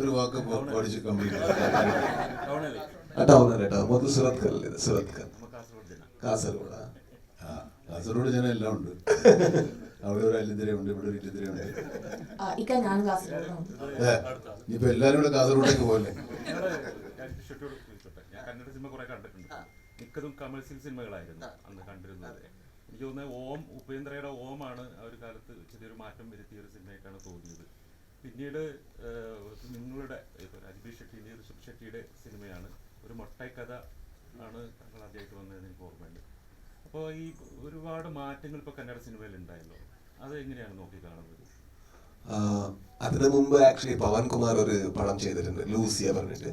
ഒരു വാക്ക് പഠിച്ച് കംപ്ലീറ്റ് കാസർഗോഡ് ജനം എല്ലാം ഉണ്ട്. അവിടെ ഒരു അല്ലിത്തിരയുണ്ട്, ഇവിടെ ഒരു ഇല്ലിത്തിരയുണ്ട്. ഇനിയിപ്പോ എല്ലാരും കൂടെ കാസർഗോഡേക്ക് പോലെ. ഞാൻ കന്നഡ സിനിമ കുറെ കണ്ടിട്ടുണ്ട്. മിക്കതും കമേഴ്സ്യൽ സിനിമകളായിരുന്നു അന്ന് കണ്ടിരുന്നത്. എനിക്ക് തോന്നുന്നത് ഉപേന്ദ്രയുടെ ഓമാണ് ആ ഒരു കാലത്ത് ചെറിയൊരു മാറ്റം വരുത്തിയ ഒരു സിനിമയായിട്ടാണ് തോന്നിയത്. പിന്നീട് നിങ്ങളുടെ അജിബി ഷെട്ടിയുടെ ഋഷഭ് ഷെട്ടിയുടെ സിനിമയാണ്, ഒരു മൊട്ടായി കഥ ആണ് താങ്കൾ ആദ്യമായിട്ട് വന്നതെന്ന് എനിക്ക് ഓർമ്മയുണ്ട്. അപ്പോൾ ഈ ഒരുപാട് മാറ്റങ്ങൾ ഇപ്പോൾ കന്നഡ സിനിമയിൽ ഉണ്ടായല്ലോ, അത് എങ്ങനെയാണ് നോക്കി കാണുന്നത്? അതിനു മുമ്പ് ആക്ച്വലി പവൻ കുമാർ ഒരു പടം ചെയ്തിട്ടുണ്ട്, ലൂസിയ പറഞ്ഞിട്ട്.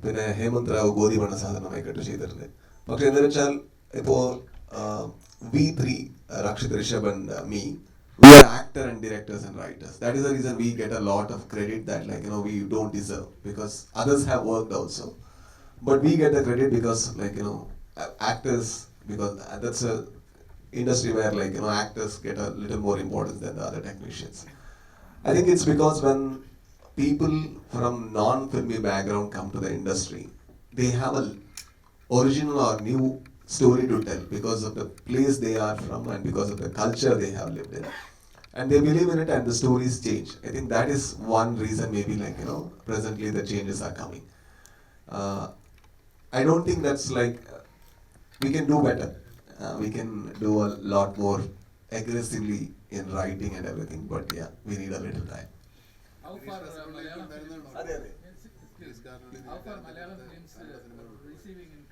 പിന്നെ ഹേമന്ത് റാവു ഗോധി സാധാരണമായിട്ട് ചെയ്തിട്ടുണ്ട്. പക്ഷെ എന്താ വെച്ചാൽ ഇപ്പോ V3, Rakshit, Rishabh and me, we are actor and directors and writers. That is the reason we get a lot of credit that we don't deserve, because others have worked also. But we get the credit because actors, because that's a industry where actors get a little more importance than the other technicians. I think it's because when people from non-filmy background come to the industry, they have a original or new story to tell because of the place they are from and because of the culture they have lived in, and they believe in it and the stories change. I think that is one reason maybe presently the changes are coming. I don't think that's we can do better. We can do a lot more aggressively in writing and everything, but yeah, we need a little time. How far Malayalam films receiving in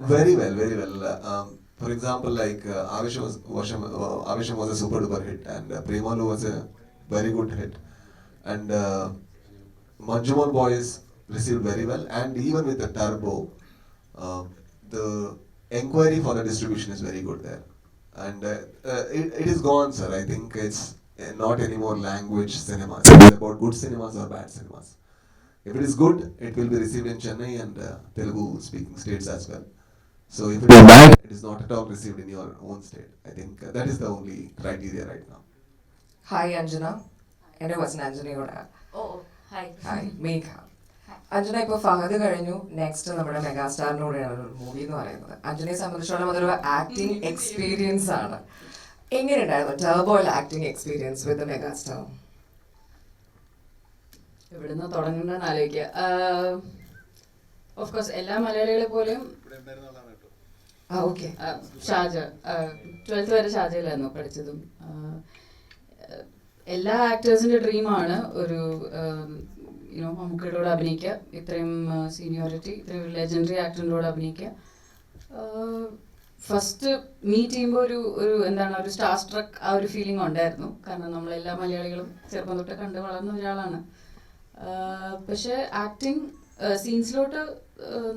Very well, very well. For example, Avisham was a super duper hit, and Premalu was a very good hit, and Manjumal Boys received very well, and even with the Turbo, the enquiry for the distribution is very good there, and it is gone, sir. I think it's not anymore language cinemas. It's about good cinemas or bad cinemas. If it is good, it will be received in Chennai and Telugu speaking states as well. So if it is bad, it is not at all received in your own state. I think that is the only criteria right now. Hi Anjana, എൻ്റെ question അഞ്ജനയോട്. Hi മേഘ. അഞ്ജന ഇപ്പോൾ ഫഹദ് കഴിഞ്ഞു, next നമ്മുടെ മെഗാസ്റ്റാറിനോടെയാണ് ഒരു movie എന്ന് പറയുന്നത്. അഞ്ജനയെ സംബന്ധിച്ചിടത്തോളം അതൊരു acting experience ആണ്. എങ്ങനെയുണ്ടായിരുന്നു ടർബോയിൽ ആക്ടിങ് എക്സ്പീരിയൻസ് വിത്ത് മെഗാസ്റ്റാർ? എവിടുന്ന് തുടങ്ങുന്നതെന്ന് ആലോചിക്കുക. ഓഫ് കോഴ്സ് എല്ലാ മലയാളികളെ പോലെയും ഷാജ 12th വരെ ഷാജയിലായിരുന്നു പഠിച്ചതും. എല്ലാ ആക്ടേഴ്സിൻ്റെ ഡ്രീമാണ് ഒരു മമ്മൂക്കയുടെ കൂടെ അഭിനയിക്കുക, ഇത്രയും സീനിയോറിറ്റി, ഇത്രയും ലെജൻഡറി ആക്ടറിൻ്റെ കൂടെ അഭിനയിക്കുക. ഫസ്റ്റ് മീറ്റ് ചെയ്യുമ്പോൾ ഒരു സ്റ്റാർ സ്ട്രക്ക് ആ ഒരു ഫീലിംഗ് ഉണ്ടായിരുന്നു. കാരണം നമ്മളെല്ലാ മലയാളികളും ചെറുപ്പം തൊട്ട് കണ്ട് വളർന്ന ഒരാളാണ്. പക്ഷേ ആക്ടിങ് സീൻസിലോട്ട്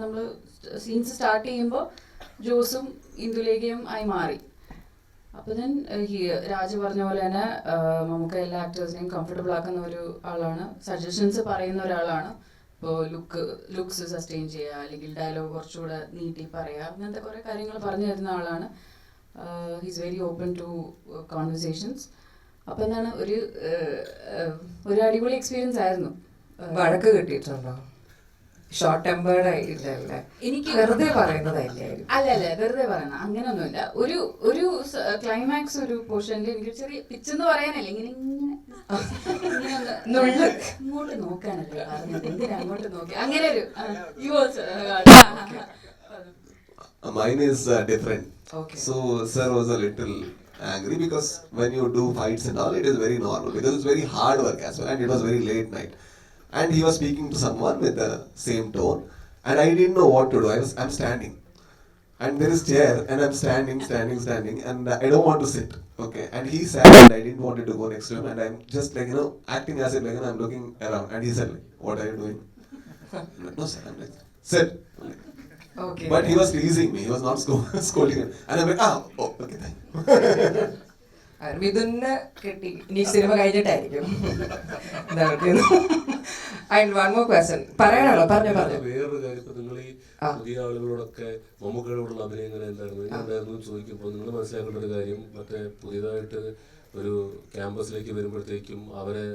നമ്മൾ സീൻസ് സ്റ്റാർട്ട് ചെയ്യുമ്പോൾ ജോസും ഇന്ദുലേഖയും ആയി മാറി. അപ്പോൾ ഞാൻ രാജു പറഞ്ഞ പോലെ തന്നെ നമുക്ക് എല്ലാ ആക്ടേഴ്സിനെയും കംഫർട്ടബിൾ ആക്കുന്ന ഒരു ആളാണ്, സജഷൻസ് പറയുന്ന ഒരാളാണ്. ഇപ്പോൾ ലുക്സ് സസ്റ്റെയിൻ ചെയ്യുക, അല്ലെങ്കിൽ ഡയലോഗ് കുറച്ചുകൂടെ നീട്ടി പറയുക, അങ്ങനത്തെ കുറേ കാര്യങ്ങൾ പറഞ്ഞു തരുന്ന ആളാണ്. He's very open to conversations. അപ്പോൾ എന്താണ് ഒരു അടിപൊളി എക്സ്പീരിയൻസ് ആയിരുന്നു. വഴക്ക് കിട്ടിയിട്ടുണ്ടോ? ഷോർട്ട് ടെമ്പേർഡ് ആയിട്ടില്ലല്ലേ? എനിക്ക് വെറുതെ പറയുന്നതല്ലേ? അല്ല വെറുതെ പറയണം, അങ്ങനെയൊന്നുമില്ല. ഒരു ക്ലൈമാക്സ് ഒരു പോർഷനിൽ എനിക്ക് ചെറിയ പിച്ചെന്ന് പറയാനല്ലേ, ഇങ്ങനെ ഇങ്ങോട്ട് നോക്കാനല്ലേ പറഞ്ഞത്, എന്തിനാ അങ്ങോട്ട് നോക്കി, അങ്ങനെ ഒരു Mine is different. Okay. So sir was a little angry because when you do fights and all, it is very normal because it's very hard work as well, and it was very late night. And he was speaking to someone with the same tone, and I didn't know what to do. I'm standing, and there is chair, and I'm standing, and I don't want to sit. Okay, and he sat, and I didn't want to go next to him, and I'm just like acting as if I'm looking around, and he said like, "What are you doing?" No sir, I'm like, sit. Okay. But he was teasing me. He was not scolding me, and I'm like, okay, thank you. മിഥുന് കിട്ടി, ഇനി cinema കഴിഞ്ഞിട്ടായിരിക്കും. And one more question പറയാനാണോ? പറഞ്ഞു. വേറൊരു കാര്യം, ഇപ്പൊ നിങ്ങൾ ഈ പുതിയ ആളുകളോടൊക്കെ മമ്മൂക്കയോടുള്ള അഭിനയം എങ്ങനെ ഉണ്ടായിരുന്നു ചോദിക്കുമ്പോൾ നിങ്ങൾ മനസ്സിലാക്കേണ്ട ഒരു കാര്യം, മറ്റേ പുതിയതായിട്ട് ഒരു ക്യാമ്പസിലേക്ക് വരുമ്പോഴത്തേക്കും അവരെ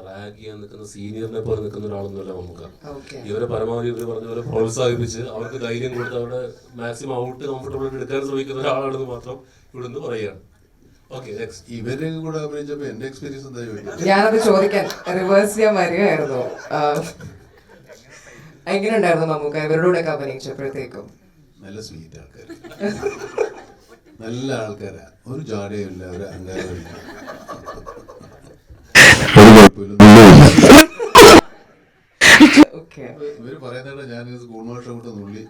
റാഗ് ചെയ്യാൻ നിൽക്കുന്ന സീനിയറിനെ പോലെ നിൽക്കുന്ന ഒരാളൊന്നുമല്ല മമ്മൂക്ക. ഇവരെ പരമാവധി ഇവർ പറഞ്ഞ പോലെ പ്രോത്സാഹിപ്പിച്ച് അവർക്ക് ധൈര്യം കൊടുത്ത് അവരുടെ മാക്സിമം ഔട്ട് കംഫർട്ടബിൾ ആയിട്ട് എടുക്കാൻ ശ്രമിക്കുന്ന ഒരാളാണെന്ന് മാത്രം ഇവിടുന്ന് പറയുകയാണ്. ഇവരെ കൂടെ അഭിനയിച്ചപ്പോ എന്റെ എക്സ്പീരിയൻസ് എന്താ ചോദിക്കുന്നത്? ഞാനത് ചോദിക്കാൻ റിവേഴ്സ് ചെയ്യാൻ വരികയായിരുന്നു. എങ്ങനെ ഉണ്ടായിരുന്നു മമ്മൂക്ക ഇവരുടെ ഒക്കെ അഭിനയിച്ചപ്പോഴത്തേക്കും? നല്ല സ്വീറ്റ് ആൾക്കാർ, നല്ല ആൾക്കാരാ, ഒരു ജാടയുമില്ല, ഒരു അഹങ്കാരമില്ല, ഇവര് പറയുന്നത് ഞാൻ സ്കൂൾ മാഷെ കൊണ്ട് നുള്ളി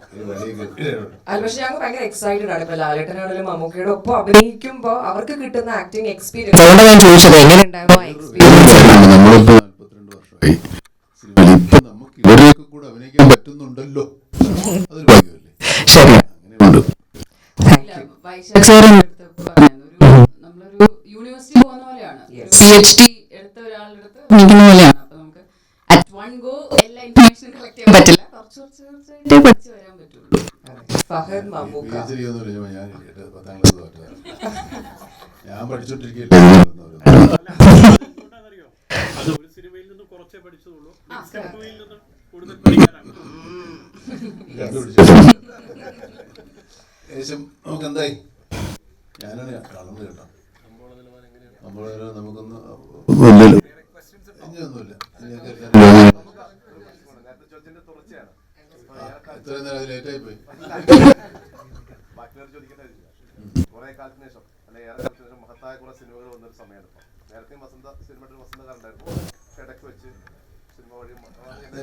പക്ഷെ ഞങ്ങൾ ഭയങ്കര എക്സൈറ്റഡ് ആണ്. ഇപ്പൊ ലാലേട്ടനാണെങ്കിലും മമ്മൂക്കയുടെ ഒപ്പം അഭിനയിക്കുമ്പോ അവർക്ക് കിട്ടുന്ന ആക്ടിങ് എക്സ്പീരിയൻസ് ഞാൻ ചോദിച്ചത് എങ്ങനെ ഉണ്ടായിരുന്നു ആ എക്സ്പീരിയൻസ്? നമ്മളിപ്പോ 42 വർഷമായി സിനിമയിൽ, ഇപ്പൊ നമുക്ക് ഇവരെയൊക്കെ കൂടെ അഭിനയിക്കാൻ പറ്റുന്നുണ്ടല്ലോ, അതൊരു ഭാഗ്യമല്ലേ? ശരി, അങ്ങനെയുണ്ട്. നമ്മളൊരു യൂണിവേഴ്സിറ്റി പോകുന്ന പോലെയാണ്, PhD എടുത്ത ഒരാളുടെ അടുത്ത് പഠിക്കുന്ന പോലെയാണ്. അപ്പൊ നമുക്ക് അറ്റ് വൺ ഗോ എല്ലാ ഇൻഫർമേഷനും കളക്ട് ചെയ്യാൻ പറ്റില്ല, കുറച്ചായിട്ട് പഠിച്ചു വരാൻ പറ്റുള്ളൂ. ഫഹദ് മമ്മൂക്ക ഞാൻ 10ാം ക്ലാസ് തോറ്റതാണ്, ഞാൻ പഠിച്ചോണ്ടിരിക്കുകയല്ലേ. അത് ഒരു സിനിമയിൽ നിന്ന് കുറച്ചേ പഠിച്ചതുള്ളൂ, കൂടുതൽ പഠിക്കാനാണ്. ഏകദേശം നമുക്ക് എന്തായി, ഞാനാണ് കളന്ന് കേട്ടോ, നമുക്കൊന്ന് ഇനിയൊന്നുമില്ല. ഇത്രയും നേരം അത് ലേറ്റായി പോയി. കുറെ കാലത്തിന് ശേഷം അല്ലെങ്കിൽ ഏറെ കാലത്തിന് ശേഷം മഹത്തായ കുറെ സിനിമകൾ വന്നൊരു സമയമാണ് ഇപ്പൊ. നേരത്തെയും സിനിമയുടെ വസന്തകാരുണ്ടായിരുന്നു, ഇടയ്ക്ക് വെച്ച് സിനിമ വഴി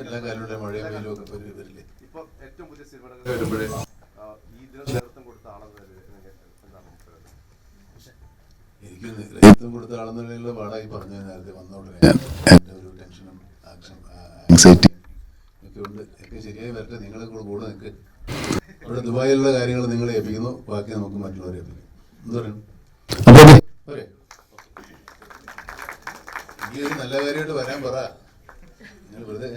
എല്ലാ കാലവും മഴയും വെയിലും ഒക്കെ വരില്ലേ. ഇപ്പൊ ഏറ്റവും പുതിയ സിനിമകൾ വരുമ്പോഴേ ഈ ഇതിന് നേതൃത്വം കൊടുത്ത ആളെന്ന് എന്താണ്? എനിക്ക് നേതൃത്വം കൊടുത്ത ആളെന്നുള്ള പാടായി പറഞ്ഞു നേരത്തെ വന്നോട്ടെ. എൻ്റെ ഒരു ടെൻഷനും ആങ്സൈറ്റി ഒക്കെ ഉണ്ട്, ഒക്കെ ശരിയായി വരട്ടെ. നിങ്ങളെ കൂടെ നിൽക്ക്. അവിടെ ദുബായിലുള്ള കാര്യങ്ങൾ നിങ്ങളെ ഏൽപ്പിക്കുന്നു, ബാക്കി നമുക്ക് മറ്റുള്ളവരെ ഏൽപ്പിക്കും. എന്ത് പറയുന്നു? പോരെ? ഈ ഒരു നല്ല കാര്യമായിട്ട് വരാൻ പറ. നിങ്ങൾ വെറുതെ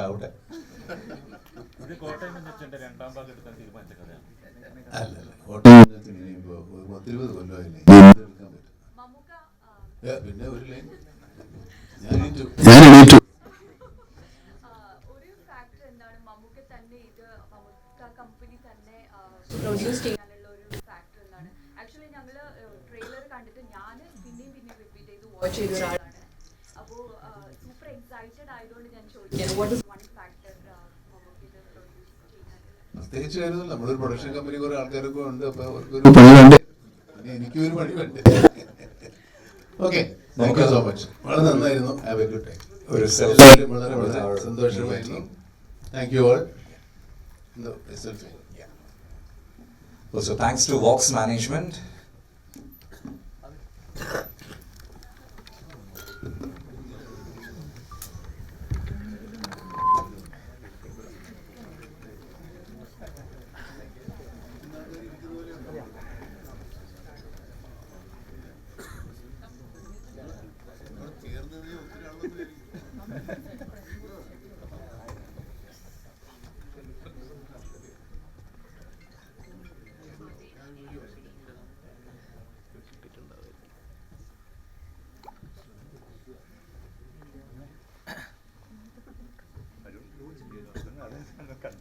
ആവട്ടെ. ഇത് കോട്ടയം കുഞ്ഞച്ചന്റെ രണ്ടാം ഭാഗം എടുക്കാൻ തീരുമാനിച്ച കഥയാണ്. അല്ലല്ല, കോട്ടയം കുഞ്ഞച്ചന് ഇനിയിപ്പോ 10-20 കൊല്ലമായില്ലേ, എടുക്കാൻ പറ്റും. പിന്നെ ഒരു ലൈൻ ഞാൻ എണീറ്റു. പ്രൊഡ്യൂസ് ചെയ്യാനുള്ള ഒരു ഫാക്ടർ എന്താണ്? ആക്ച്വലി ഞങ്ങൾ ട്രെയിലർ കണ്ടിട്ട് ഞാൻ പിന്നെയും റിപ്പീറ്റ് ചെയ്ത് വാച്ച് ചെയ്ത ഒരാളാണ്. അപ്പോൾ സൂപ്പർ എക്സൈറ്റഡ് ആയതുകൊണ്ട് ഞാൻ ചോദിക്കാം, വാട്ട് ഇസ് വൺ ഫാക്ടർ മമ്മൂക്കിയുടെ പ്രൊഡ്യൂസ് ചെയ്യാനുള്ള? പ്രത്യേകിച്ച് കാര്യമൊന്നുമില്ല, നമ്മളൊരു പ്രൊഡക്ഷൻ കമ്പനി കുറെ ആൾക്കാരൊക്കെ ഉണ്ട്, അപ്പൊ അവർക്കൊരു പണി വേണ്ടേ, പിന്നെ എനിക്കും ഒരു പണി വേണ്ടേ. Okay, thank you so much. വളരെ നന്നായിരുന്നു. Have A good time. എല്ലാവരും വളരെ വളരെ സന്തോഷമായിരുന്നു. Thank you all. Also, thanks to Vox Management. Thank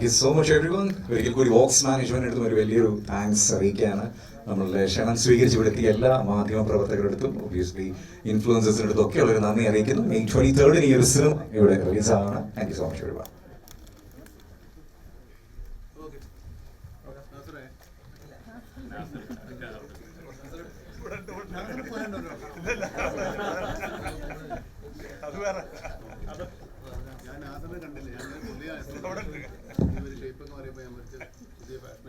you so much every one. ഒരിക്കൽ കൂടി വോക്സ് മാനേജ്മെന്റിനും ഒരു വലിയൊരു താങ്ക്സ് അറിയിക്കുകയാണ്. നമ്മളുടെ ക്ഷണം സ്വീകരിച്ച് ഇവിടെ എത്തിയ എല്ലാ മാധ്യമ പ്രവർത്തകരുടെ ഒബ്വിയസ്ലി ഇൻഫ്ലുവൻസേഴ്സിൻ്റെ അടുത്തും ഒക്കെ ഉള്ളൊരു നന്ദി അറിയിക്കുന്നു. May 23rd ഈ ഒരു സിനിമ ഇവിടെ റിലീസാണ്. Thank you so much everyone. ഞാൻ ആദ്യമേ കണ്ടില്ല, ഞാൻ പുള്ളിയ ഷേപ്പ് എന്ന് പറയുമ്പോൾ ഞാൻ പുതിയ ഫാഷൻ